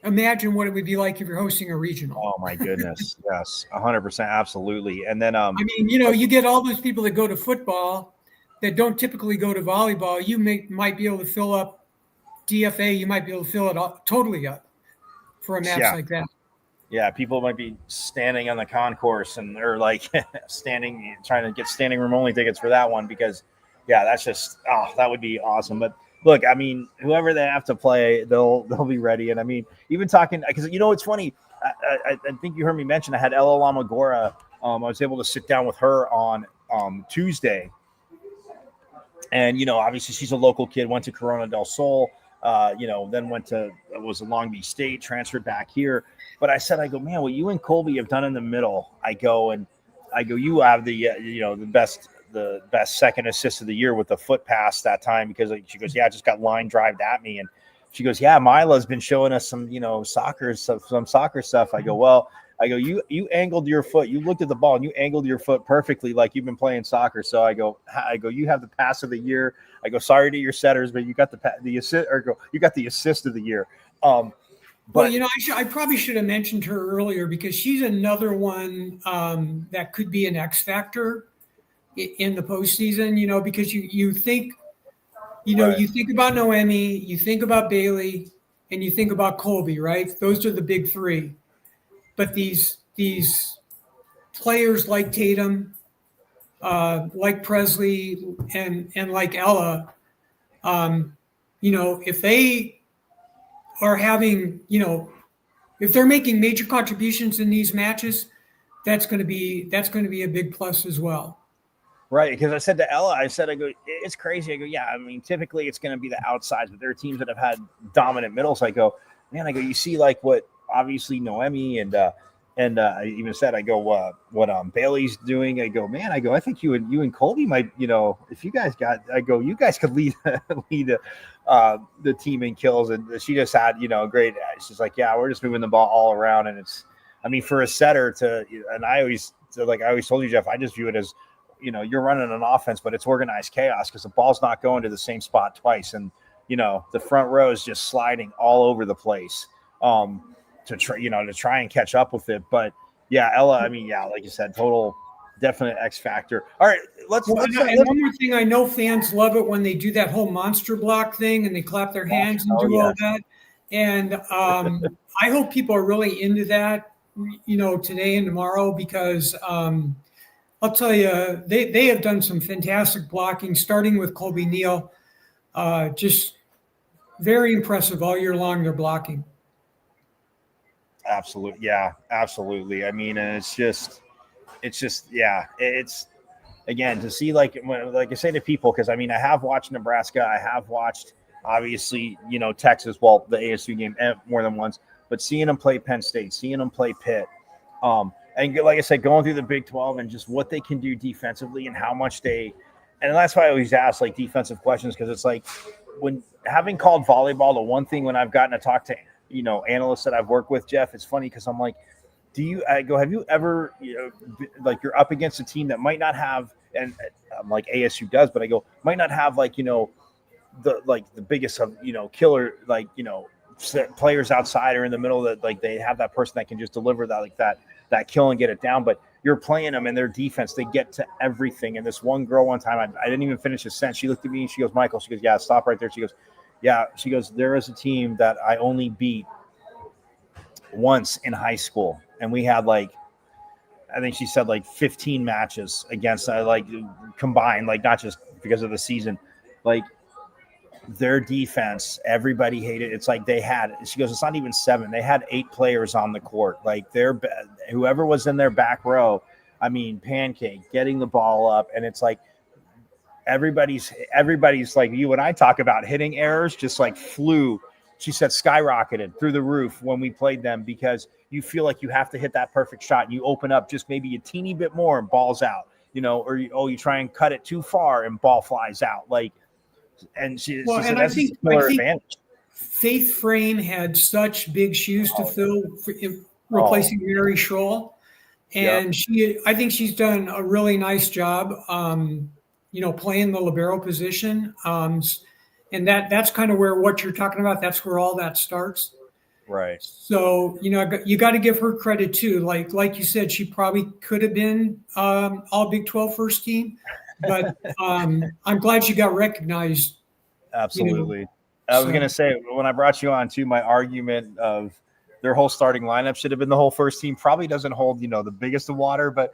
imagine what it would be like if you're hosting a regional. Oh my goodness. Yes. 100%. Absolutely. And then, I mean, you get all those people that go to football that don't typically go to volleyball. You might be able to fill up DFA. You might be able to fill it totally up for a match like that. Yeah. People might be standing on the concourse and they're like trying to get standing room only tickets for that one, because that's just, that would be awesome. But look, I mean, whoever they have to play, they'll be ready. And I mean, even talking, because it's funny. I think you heard me mention I had Ella Lamagora. I was able to sit down with her on Tuesday, and obviously she's a local kid. Went to Corona del Sol. Then was Long Beach State, transferred back here. But I said, man, what you and Colby have done in the middle. You have the best second assist of the year with the foot pass that time, because she goes, I just got line drived at me. And she goes, Mila's been showing us some, soccer stuff. I go, you angled your foot. You looked at the ball and you angled your foot perfectly, like you've been playing soccer. So I go, you have the pass of the year. I go, sorry to your setters, but you got the assist, you got the assist of the year. But I probably should have mentioned her earlier, because she's another one that could be an X factor in the postseason, because you think, you think about Noemi, you think about Bailey, and you think about Colby, right? Those are the big 3. But these players like Tatum, like Presley, and like Ella, if they are having, if they're making major contributions in these matches, that's going to be a big plus as well. Right, because I said to Ella, I go, it's crazy. I go, I mean, typically it's going to be the outsides, but there are teams that have had dominant middles. I go, you see like what obviously Noemi and I even said, what Bailey's doing. I go, I think you and Colby might, if you guys you guys could lead the team in kills. And she just had, great. She's like, we're just moving the ball all around, and for a setter and I always told you, Jeff, I just view it as, you're running an offense, but it's organized chaos, because the ball's not going to the same spot twice. And, the front row is just sliding all over the place to try and catch up with it. But Ella, like you said, total definite X factor. All right. Let's one more thing. I know fans love it when they do that whole monster block thing and they clap their hands and do all that. And I hope people are really into that, today and tomorrow, because I'll tell you, they have done some fantastic blocking, starting with Colby Neal. Just very impressive all year long, their blocking. Absolutely. Yeah, absolutely. I mean, it's just, it's just, yeah, it's, again, to see, like I say to people, because I mean, I have watched Nebraska, I have watched, obviously, Texas, well, the ASU game more than once, but seeing them play Penn State, seeing them play Pitt, and like I said, going through the Big 12 and just what they can do defensively and how much and that's why I always ask like defensive questions, because it's like, when having called volleyball, the one thing when I've gotten to talk to, analysts that I've worked with, Jeff, it's funny because I'm like, have you ever, like you're up against a team that might not have, and like ASU does, but I go, might not have like, the biggest of, killer, like, players outside or in the middle that like they have that person that can just deliver that, like that kill and get it down. But you're playing them and their defense, they get to everything. And this one girl one time, I didn't even finish a sentence. She looked at me and she goes, Michael, she goes, yeah, stop right there. She goes, yeah. She goes, there is a team that I only beat once in high school. And we had like, I think she said like 15 matches against like combined, like not just because of the season, like their defense, everybody hated. It's like she goes, it's not even 7. They had 8 players on the court. Like whoever was in their back row, I mean, pancake, getting the ball up. And it's like, everybody's like you and I talk about hitting errors, just like flew. She said skyrocketed through the roof when we played them, because you feel like you have to hit that perfect shot and you open up just maybe a teeny bit more and ball's out, or you try and cut it too far and ball flies out. Like, and she said that's a killer advantage. Faith Frame had such big shoes to fill replacing Mary Schroll. And I think she's done a really nice job, playing the libero position. And that's kind of where what you're talking about, that's where all that starts. Right. So, you got to give her credit too. Like you said, she probably could have been all Big 12 first team, but I'm glad she got recognized. Absolutely. I was going to say, when I brought you on too, my argument of their whole starting lineup should have been the whole first team probably doesn't hold, the biggest of water, but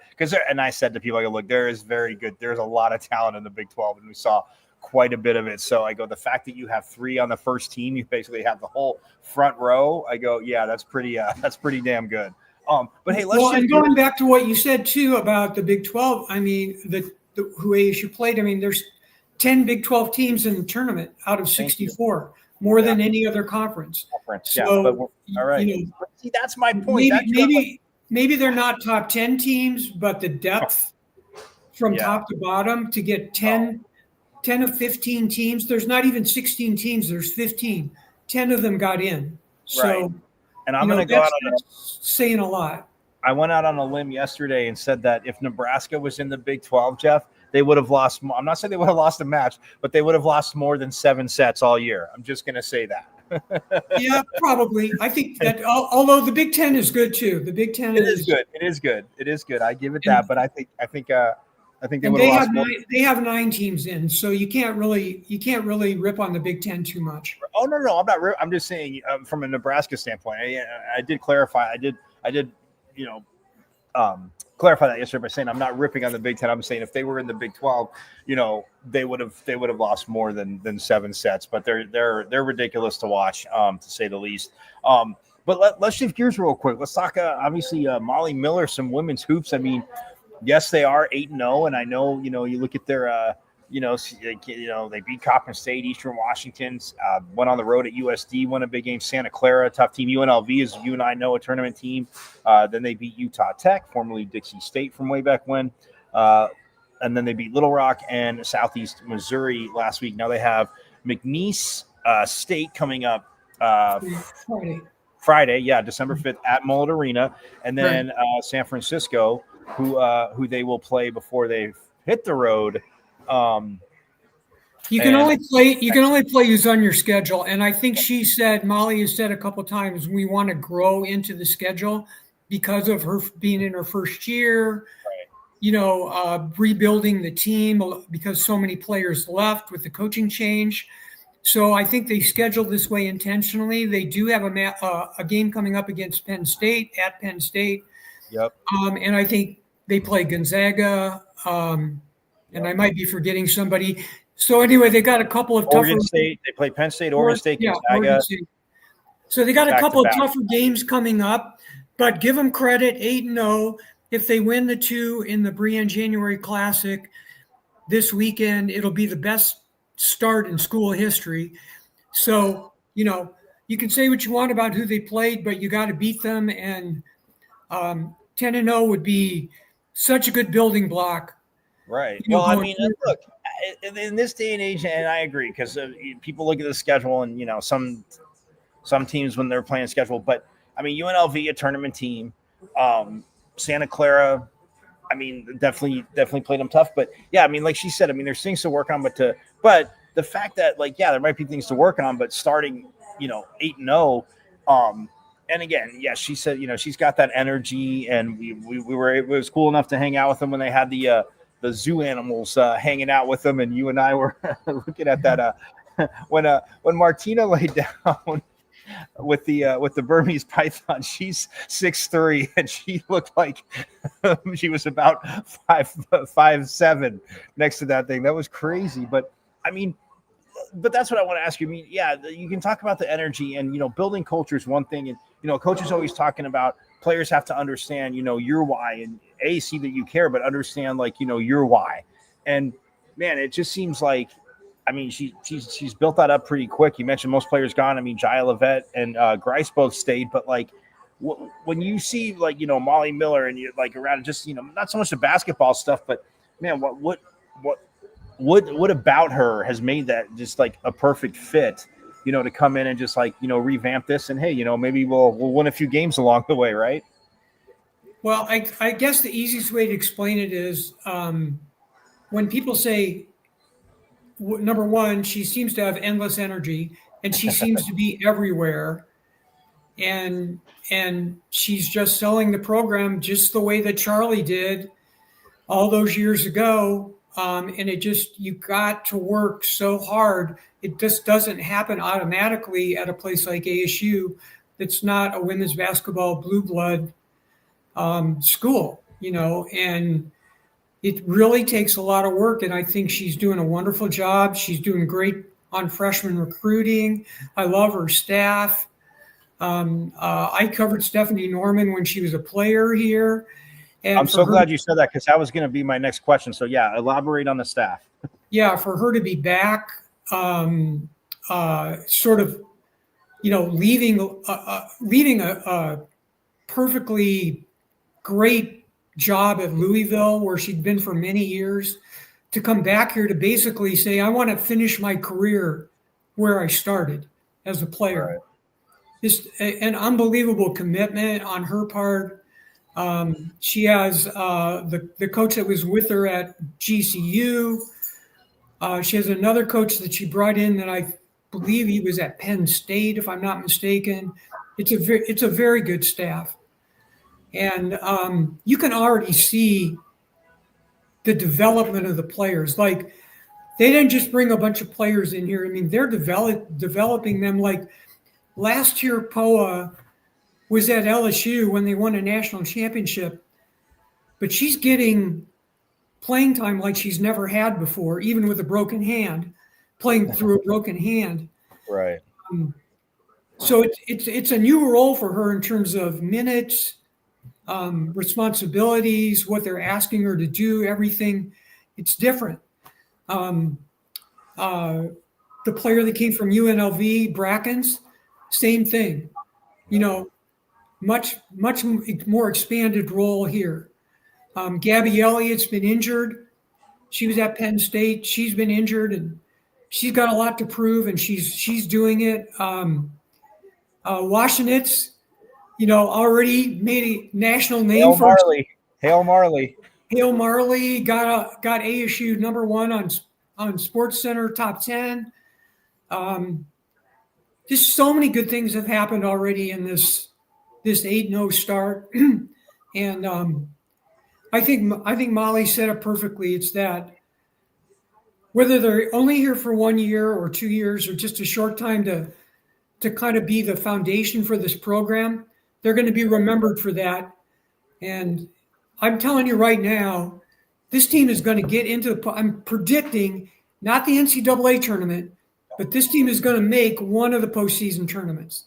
and I said to people, I go, look, there's a lot of talent in the Big 12, and we saw quite a bit of it. So I go, the fact that you have 3 on the first team, you basically have the whole front row. I go, yeah, that's pretty damn good. But hey, and going back to what you said too about the Big 12, I mean, who ASU played, I mean, there's 10 Big 12 teams in the tournament out of 64, more than any other conference. So, all right. See, that's my point. Maybe they're not top 10 teams, but the depth from top to bottom to get 10 of 15 teams. There's not even 16 teams. There's 15. 10 of them got in. So, right. And I'm going to go out on saying a lot. I went out on a limb yesterday and said that if Nebraska was in the Big 12, Jeff, they would have lost. I'm not saying they would have lost a match, but they would have lost more than 7 sets all year. I'm just going to say that. Yeah, probably. I think that, although the Big 10 is good too. The Big 10 is good. It is good. It is good. I give it that. But I think they would have lost more. They have 9 teams in, so you can't really rip on the Big 10 too much. Oh no, I'm not. I'm just saying from a Nebraska standpoint. I did clarify. I did. Clarify that yesterday by saying I'm not ripping on the Big 10. I'm saying if they were in the Big 12, they would have lost more than 7 sets. But they're ridiculous to watch, to say the least. But let's shift gears real quick. Let's talk obviously Molly Miller, some women's hoops. I mean, yes, they are 8-0, and I know you look at their they beat Coppin State, Eastern Washington, went on the road at USD, won a big game. Santa Clara, tough team. UNLV is, you and I know, a tournament team. Then they beat Utah Tech, formerly Dixie State from way back when. And then they beat Little Rock and Southeast Missouri last week. Now they have McNeese State coming up Friday, December 5th at Mullet Arena. And then San Francisco, who they will play before they hit the road. You can only play who's on your schedule. And I think Molly has said a couple of times, we want to grow into the schedule because of her being in her first year, rebuilding the team because so many players left with the coaching change. So I think they scheduled this way intentionally. They do have a game coming up against Penn State at Penn State. Yep. And I think they play Gonzaga. And I might be forgetting somebody. So anyway, they got a couple of Oregon State. They play Penn State, Oregon State, Gonzaga. So they got a couple of tougher games coming up, but give them credit, 8-0. if they win the 2 in the Brienne January Classic this weekend, it'll be the best start in school history. So, you can say what you want about who they played, but you got to beat them. And 10-0 would be such a good building block. Right. Well, I mean, look, in this day and age, and I agree, because people look at the schedule and, some teams when they're playing schedule, but I mean, UNLV, a tournament team, Santa Clara, I mean, definitely played them tough. But yeah, I mean, like she said, I mean, there's things to work on, but the fact that, like, yeah, there might be things to work on, but starting, 8-0, and again, yeah, she said, she's got that energy, and it was cool enough to hang out with them when they had the zoo animals hanging out with them, and you and I were looking at that when Martina laid down with the Burmese python. She's 6'3", and she looked like she was about 5'7" next to that thing. That was crazy. But I mean, that's what I want to ask you. I mean, yeah, you can talk about the energy, and building culture is one thing, and coach is always talking about players have to understand your why, and see that you care, but understand, like, your why. And man, it just seems like, I mean, she's built that up pretty quick. You mentioned most players gone. I mean, Jaya Levette and Grice both stayed, but like when you see, like, Molly Miller, and you're like around just, not so much the basketball stuff, but man, what about her has made that just like a perfect fit, to come in and just like, revamp this, and hey, maybe we'll win a few games along the way, right? Well, I guess the easiest way to explain it is when people say, number one, she seems to have endless energy, and she seems to be everywhere. And she's just selling the program just the way that Charlie did all those years ago. And you got to work so hard. It just doesn't happen automatically at a place like ASU. That's not a women's basketball blue blood school, and it really takes a lot of work. And I think she's doing a wonderful job. She's doing great on freshman recruiting. I love her staff. I covered Stephanie Norman when she was a player here. And I'm so glad you said that, because that was going to be my next question. So yeah, elaborate on the staff. Yeah, for her to be back, sort of, leaving a perfectly great job at Louisville, where she'd been for many years, to come back here to basically say, I want to finish my career where I started as a player. Right. Just an unbelievable commitment on her part. She has the coach that was with her at GCU. She has another coach that she brought in that I believe he was at Penn State, if I'm not mistaken. It's a very good staff. And you can already see the development of the players. Like, they didn't just bring a bunch of players in here. I mean, they're developing them. Like, last year, Poa was at LSU when they won a national championship, but she's getting playing time like she's never had before, even with a broken hand, playing through a broken hand. Right. So it's a new role for her in terms of minutes, responsibilities, what they're asking her to do, everything. It's different. The player that came from UNLV, Brackens, same thing. Much more expanded role here. Gabby Elliott's been injured. She was at Penn State. She's been injured, and she's got a lot to prove, and she's doing it. Washenitz, already made a national name for Hale Marley. Hale Marley got ASU number 1 on SportsCenter top 10. Just so many good things have happened already in this 8-0 start. And I think Molly said it perfectly. It's that whether they're only here for 1 year or 2 years or just a short time to kind of be the foundation for this program, they're going to be remembered for that. And I'm telling you right now, this team is going to get into I'm predicting not the NCAA tournament, but this team is going to make one of the postseason tournaments.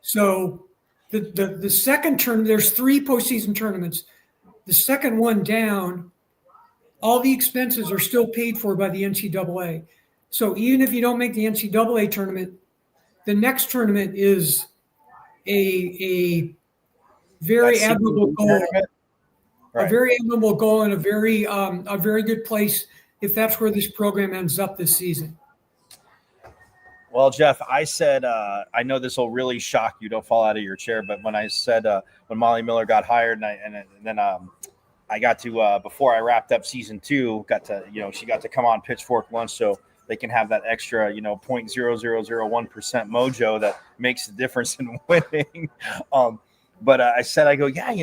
So the second tournament, there's 3 postseason tournaments. the second one down, all the expenses are still paid for by the NCAA. So even if you don't make the NCAA tournament, the next tournament is a very That's admirable the goal. tournament? A Right. very admirable goal and a very good place if that's where this program ends up this season. Well, Jeff, I said, I know this will really shock you. Don't fall out of your chair. But when I said, when Molly Miller got hired and then I got to, before I wrapped up season 2, she got to come on Pitchfork Lunch so they can have that extra, 0.0001% mojo that makes the difference in winning. But I said, I go, yeah,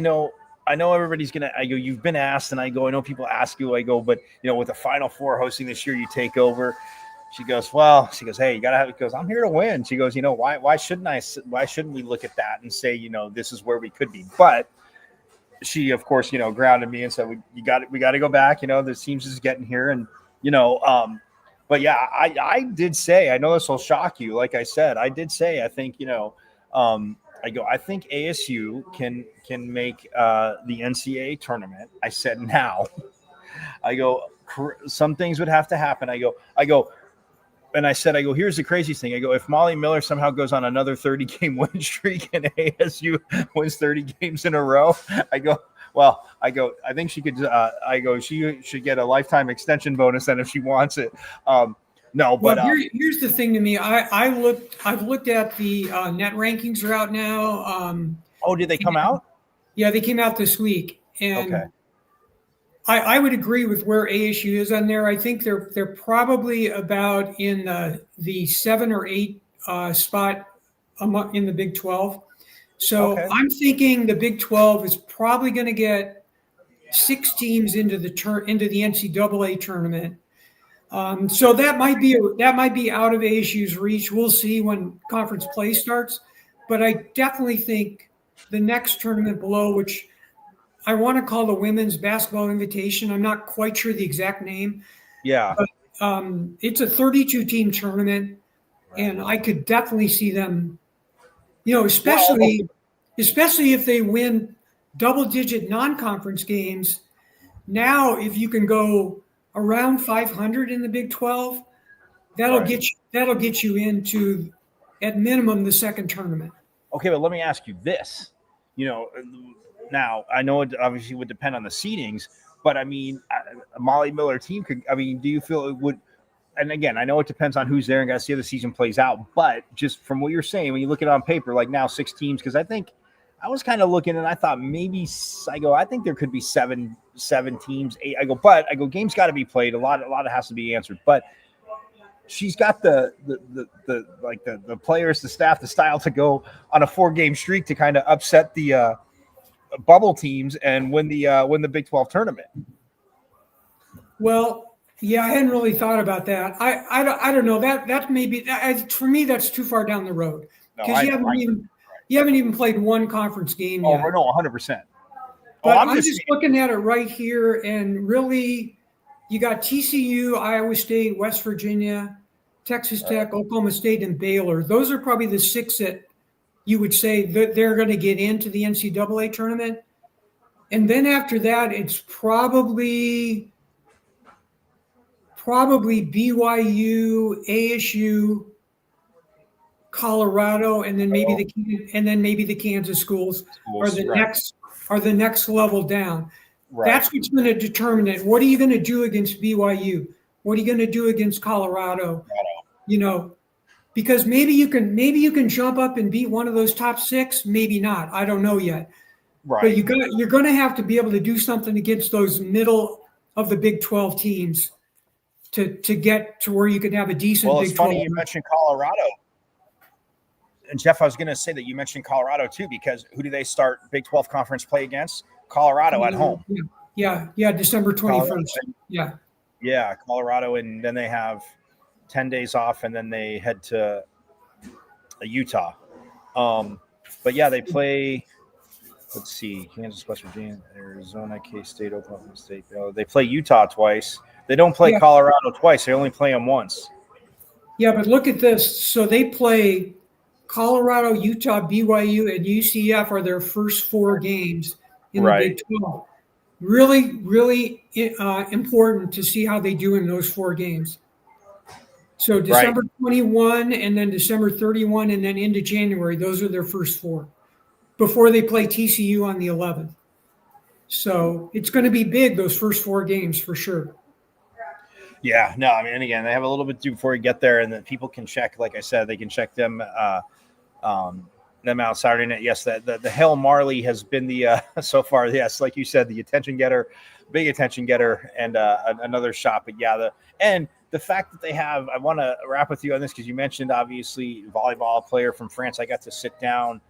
I know everybody's going to, I go, you've been asked. And I go, I know people ask you, I go, but, with the Final Four hosting this year, you take over. She goes, hey, you got to have it. Goes, I'm here to win. She goes, why shouldn't we look at that and say, this is where we could be? But she, of course, grounded me and said, we got to go back. The team's just getting here. And, but yeah, I did say, I know this will shock you. Like I said, I did say, I think, I think ASU can make the NCAA tournament. I said, now, I go, some things would have to happen. I go, and I said, here's the craziest thing. I go, if Molly Miller somehow goes on another 30-game win streak and ASU wins 30 games in a row, I think she could, she should get a lifetime extension bonus then if she wants it. Here's the thing to me. I've looked at the net rankings are out now. Did they come out? Yeah, they came out this week. And okay. I would agree with where ASU is on there. I think they're probably about in the 7 or 8 spot in the Big 12. So okay. I'm thinking the Big 12 is probably going to get 6 teams into the NCAA tournament. So that might be out of ASU's reach. We'll see when conference play starts. But I definitely think the next tournament below, which I want to call the Women's Basketball Invitation. I'm not quite sure the exact name. Yeah. But it's a 32-team tournament, and I could definitely see them, especially if they win double-digit non-conference games. Now, if you can go around 500 in the Big 12, that'll get you into, at minimum, the second tournament. Okay, but let me ask you this. Now, I know it obviously would depend on the seedings, but I mean, a Molly Miller team could, do you feel it would, and again, I know it depends on who's there and got to see how the season plays out, but just from what you're saying, when you look at it on paper, like now 6 teams, because I think I was kind of looking and I thought maybe, I think there could be seven teams, 8. Games got to be played. A lot has to be answered, but she's got the players, the staff, the style to go on a 4-game streak to kind of upset the bubble teams and win the Big 12 tournament. Well, yeah, I hadn't really thought about that. I don't know that maybe for me that's too far down the road because you haven't even played one conference game yet. Oh no, 100%. But I'm just looking at it right here, and really, you got TCU, Iowa State, West Virginia, Texas Tech, Oklahoma State, and Baylor. Those are probably the 6 that you would say that they're going to get into the NCAA tournament. And then after that, it's probably BYU, ASU, Colorado, and then maybe the Kansas schools are the next level down. Right. That's what's going to determine it. What are you going to do against BYU? What are you going to do against Colorado? Because maybe you can jump up and beat one of those top 6, maybe not. I don't know yet. Right. But you're going to have to be able to do something against those middle of the Big 12 teams to get to where you can have a decent Big 12. Well, it's funny you mentioned Colorado. And Jeff, I was going to say that you mentioned Colorado too, because who do they start Big 12 conference play against? Colorado at home. Yeah, December 21st. Yeah, Colorado, and then they have 10 days off, and then they head to Utah. But yeah, they play, let's see, Kansas, West Virginia, Arizona, K-State, Oklahoma State. They play Utah twice. They don't play Colorado twice. They only play them once. Yeah, but look at this. So they play Colorado, Utah, BYU, and UCF are their first 4 games in the Big 12. Really, really important to see how they do in those 4 games. So December 21 and then December 31 and then into January, those are their first 4 before they play TCU on the 11th. So it's going to be big, those first 4 games for sure. Yeah, no, I mean, and again, they have a little bit to do before you get there, and then people can check, like I said, they can check them out Saturday night. Yes, the Hail Marley has been the so far, yes, like you said, the attention getter, big attention getter, and another shot. But yeah, the fact that they have, I want to wrap with you on this because you mentioned obviously volleyball player from France. I got to sit down.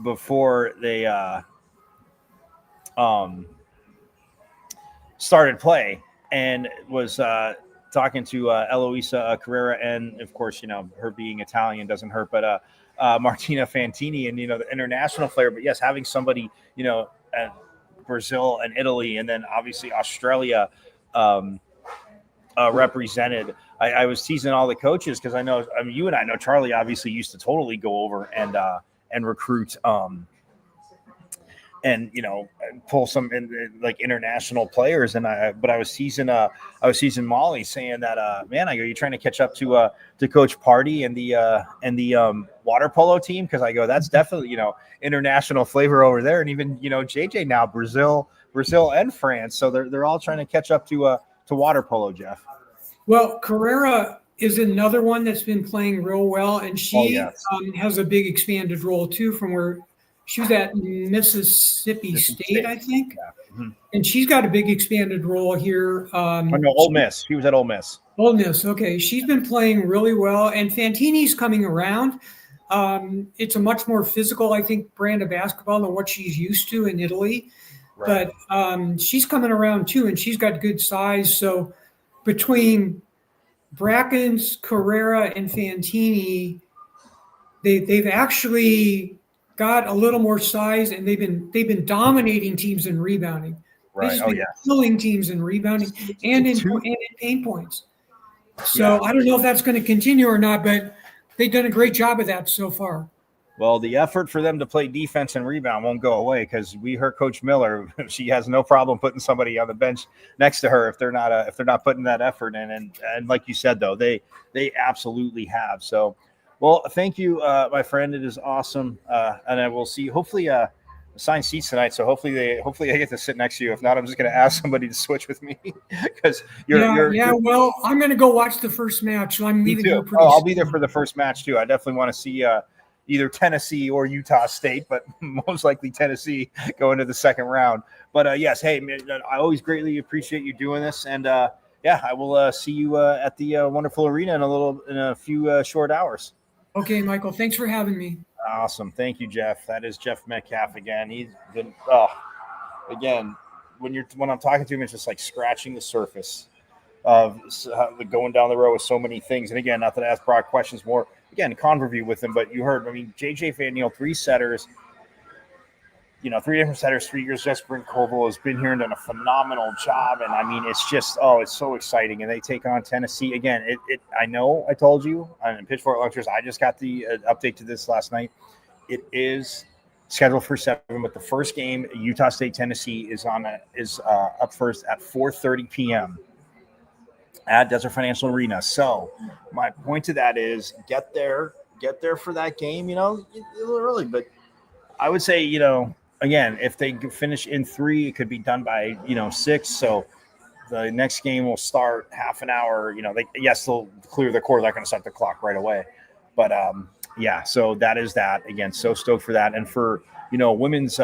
Before they started play and was talking to Eloisa Carrera, and of course, her being Italian doesn't hurt, but Martina Fantini, and the international player. But yes, having somebody at Brazil and Italy, and then obviously Australia represented. I was teasing all the coaches because you and I know Charlie obviously used to totally go over and recruit and pull some like international players. But I was teasing Molly, saying that man, I go, you trying to catch up to Coach Party and the water polo team, because I go, that's definitely international flavor over there, and even JJ now Brazil and France, so they're all trying to catch up to water polo, Jeff. Well, Carrera is another one that's been playing real well, and she has a big expanded role too, from where she was at Mississippi State, I think. Yeah. Mm-hmm. And she's got a big expanded role here. Ole Miss. She was at Ole Miss. Ole Miss, okay. She's been playing really well, and Fantini's coming around. It's a much more physical, I think, brand of basketball than what she's used to in Italy. Right. But she's coming around too, and she's got good size. So between Brackens, Carrera, and Fantini, they've actually got a little more size, and they've been dominating teams in rebounding. Right. They've been killing teams in rebounding and in paint points. So I don't know if that's going to continue or not, but they've done a great job of that so far. Well, the effort for them to play defense and rebound won't go away, because we heard Coach Miller, she has no problem putting somebody on the bench next to her if they're not putting that effort in. And like you said, though, they absolutely have. So, well, thank you, my friend. It is awesome, and I will see. Hopefully, assigned seats tonight. So hopefully I get to sit next to you. If not, I'm just going to ask somebody to switch with me, because you're. Well, I'm going to go watch the first match. So I'm leaving here pretty. I'll be there for the first match too. I definitely want to see either Tennessee or Utah State, but most likely Tennessee go into the second round. But yes, hey, man, I always greatly appreciate you doing this, and I will see you at the wonderful arena in a few short hours. Okay, Michael, thanks for having me. Awesome. Thank you, Jeff. That is Jeff Metcalfe again. He's been again, when I'm talking to him, it's just like scratching the surface of going down the road with so many things. And again, not that I ask broad questions, more again, conversation with him, but you heard, JJ Van 3 setters, 3 different setters, 3 years. Jeff Koval has been here and done a phenomenal job. And it's just, it's so exciting. And they take on Tennessee again. I know I told you on Pitchfork Lectures, I just got the update to this last night. It is scheduled for 7, but the first game, Utah State, Tennessee, is up first at 4:30 p.m. at Desert Financial Arena. So my point to that is get there for that game, a little early, but I would say, again, if they finish in 3, it could be done by, 6. So the next game will start half an hour, they'll clear the court. They're going to start the clock right away. But so that is that. Again, so stoked for that. And for, women's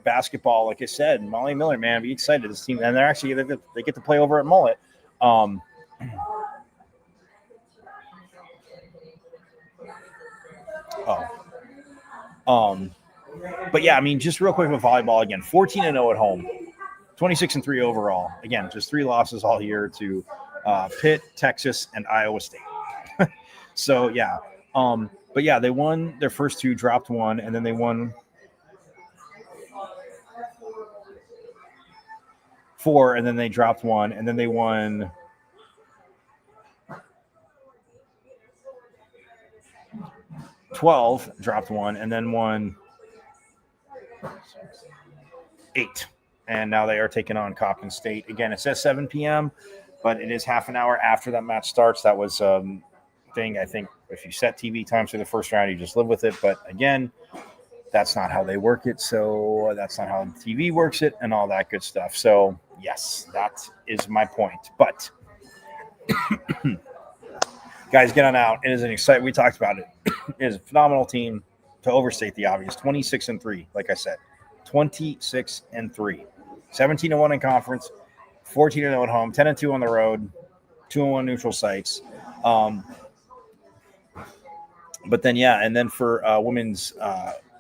basketball, like I said, Molly Miller, man, be excited. This team, and they get to play over at Mullet. But yeah, just real quick with volleyball again, 14-0 at home, 26-3 overall. Again, just 3 losses all year to Pitt, Texas, and Iowa State. So yeah, but yeah, they won their first 2, dropped 1, and then they won 4, and then they dropped 1, and then they won. 12, dropped 1, and then won 8. And now they are taking on Coppin State. Again, it says 7 p.m., but it is half an hour after that match starts. That was thing. I think if you set TV times for the first round, you just live with it. But again, that's not how they work it. So that's not how TV works it and all that good stuff. So yes, that is my point. But guys, get on out. It is an exciting. We talked about it. It is a phenomenal team, to overstate the obvious. 26-3, like I said, 26-3, 17-1 in conference, 14-0 at home, 10-2 on the road, 2-1 neutral sites. But then, yeah, and then for women's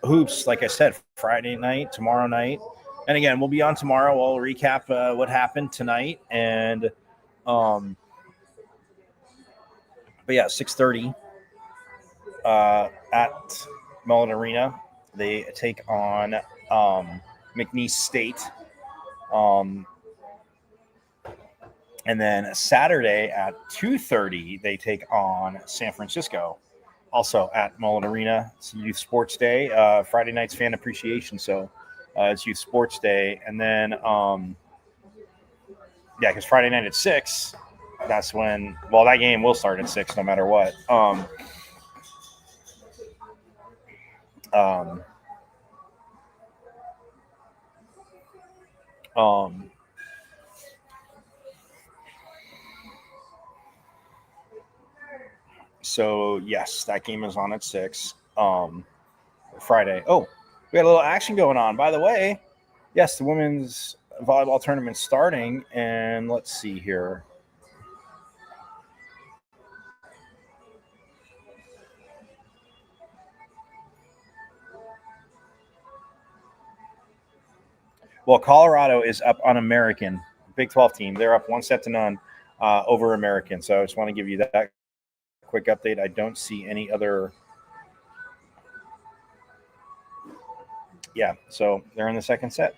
hoops, like I said, Friday night, tomorrow night. And again, we'll be on tomorrow. I'll recap what happened tonight. And, but yeah, 6:30 at Mullen Arena. They take on McNeese State. And then Saturday at 2:30, they take on San Francisco. Also at Mullen Arena. It's Youth Sports Day. Friday night's fan appreciation, so it's Youth Sports Day. And then, yeah, because Friday night at 6, that's when, well, that game will start at 6 no matter what. So, yes, that game is on at 6 Friday. Oh, we got a little action going on. By the way, yes, the women's volleyball tournament starting. And let's see here. Well, Colorado is up on American, Big 12 team. They're up 1-0 over American. So I just want to give you that quick update. I don't see any other. Yeah, so they're in the second set.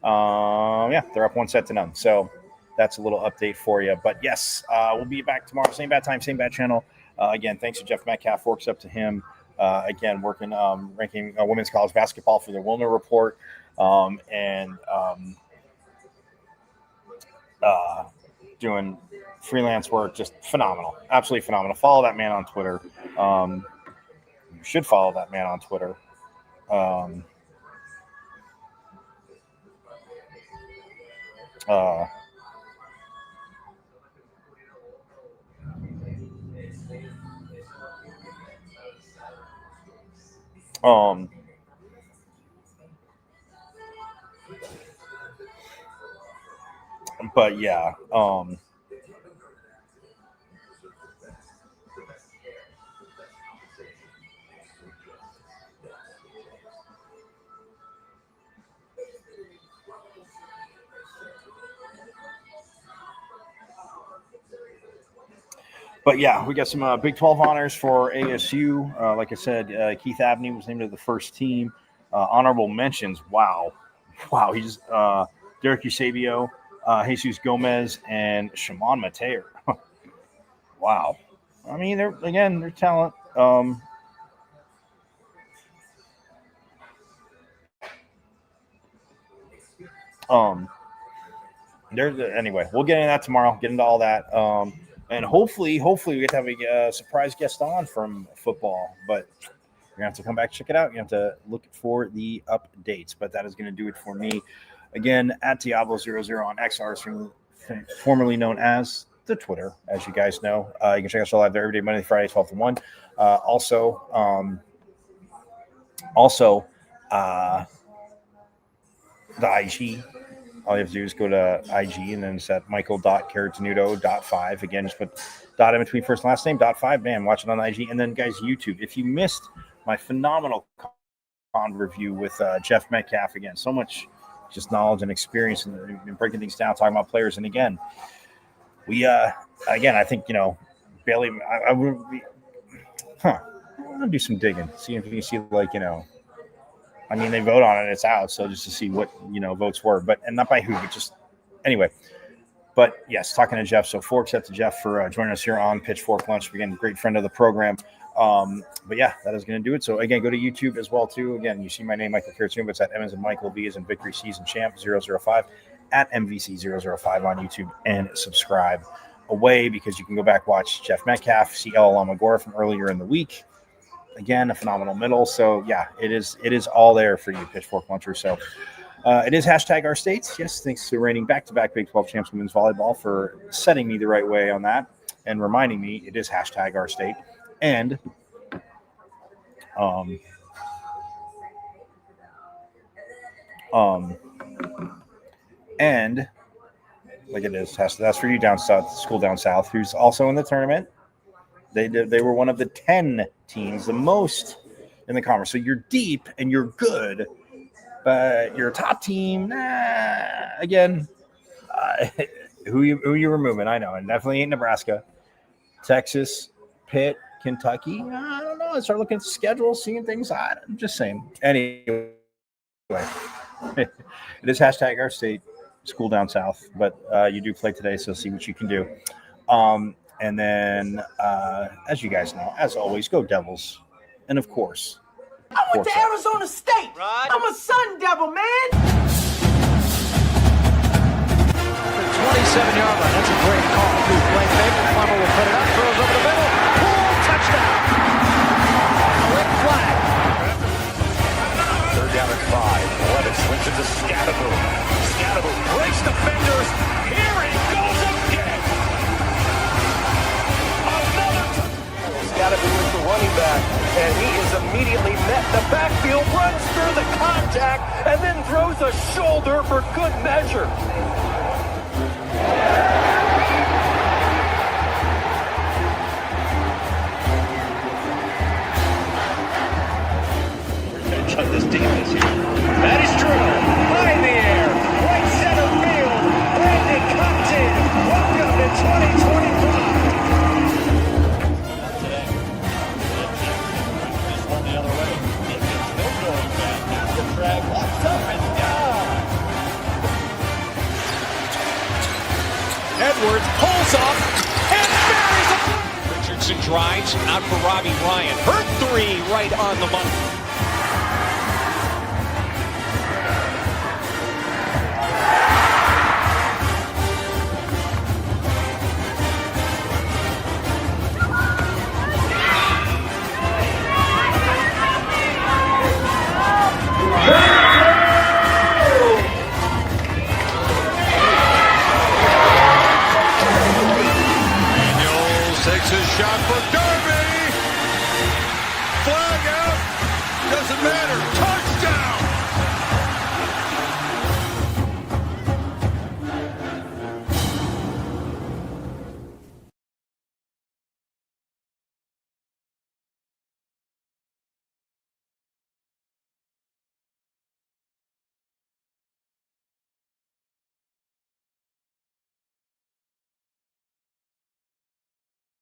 Yeah, they're up 1-0. So that's a little update for you. But yes, we'll be back tomorrow. Same bad time, same bad channel. Again, thanks to Jeff Metcalfe. Works up to him. Again, working, ranking women's college basketball for the Wilner Report. And doing freelance work, just phenomenal, absolutely phenomenal. Follow that man on Twitter. You should follow that man on Twitter. But yeah, But yeah, we got some Big 12 honors for ASU. Like I said, Keith Abney was named to the first team. Honorable mentions. Wow. He's Derek Eusebio, Jesus Gomez, and Shimon Mateer. Wow. I mean, they're talent. Anyway, we'll get into that tomorrow. Get into all that. And hopefully we get to have a surprise guest on from football. But you're going to have to come back, check it out. You have to look for the updates. But that is going to do it for me. Again, at Diablo00 on XR, formerly known as the Twitter, as you guys know. You can check us all live there every day, Monday, Friday, 12 to 1. Also, the IG. All you have to do is go to IG, and then it's at michael.carrotenuto.5. Again, just put dot in between first and last name, .5. Bam, watch it on IG. And then, guys, YouTube. If you missed my phenomenal con review with Jeff Metcalfe, again, so much just knowledge and experience and breaking things down, talking about players. And again, I think, Bailey, I would be, I'm going to do some digging, see if you can see, they vote on it, it's out. So just to see what, votes were, and not by who, but just anyway. But yes, talking to Jeff. So forks up to Jeff for joining us here on Pitchfork Lunch. Again, great friend of the program. But yeah, that is going to do it. So again, go to YouTube as well too. Again, you see my name, Michael Carrasino, but it's at M as in Michael, V as in Victory, Season Champ 005 at MVC005 on YouTube, and subscribe away because you can go back, watch Jeff Metcalfe, see El Alamagora from earlier in the week. Again, a phenomenal middle. So yeah, it is all there for you, Pitchfork Luncher. So it is hashtag our states. Yes, thanks to reigning back-to-back Big 12 champs women's volleyball for setting me the right way on that and reminding me it is hashtag our state. And and like it is, that's for you down south, school down south, who's also in the tournament. They were one of the 10 teams, the most in the conference. So you're deep and you're good, but you're a top team. Again, who you removing? I know, and definitely ain't Nebraska, Texas, Pitt, Kentucky. I don't know. I start looking at the schedule, seeing things. I'm just saying. Anyway, it is hashtag our state, school down south, but you do play today, so see what you can do. And then, as you guys know, as always, go Devils. And of course, I went to Arizona State. Rod. I'm a Sun Devil, man. 27-yard line. That's a great call. Good play fake. Plummer will put it up. Throws over the middle. Pull. Touchdown. Red flag. 3rd down and 5. Levis swings it to Scatterboom. Scatterboom breaks defenders. Here he goes again. Scatterboom is the running back, and he is immediately met in the backfield, runs through the contact, and then throws a shoulder for good measure. Chuck this defense here. That is true. High in the air. Right center field. Brandon Compton. Welcome to 2025. Just run the other way. Still going back. That's the drag. Left up and down. Edwards pulls up and buries a Richardson drives out for Robbie Ryan. Hurt 3 right on the money. Takes his shot for Darby. Flag out. Doesn't matter. Touchdown.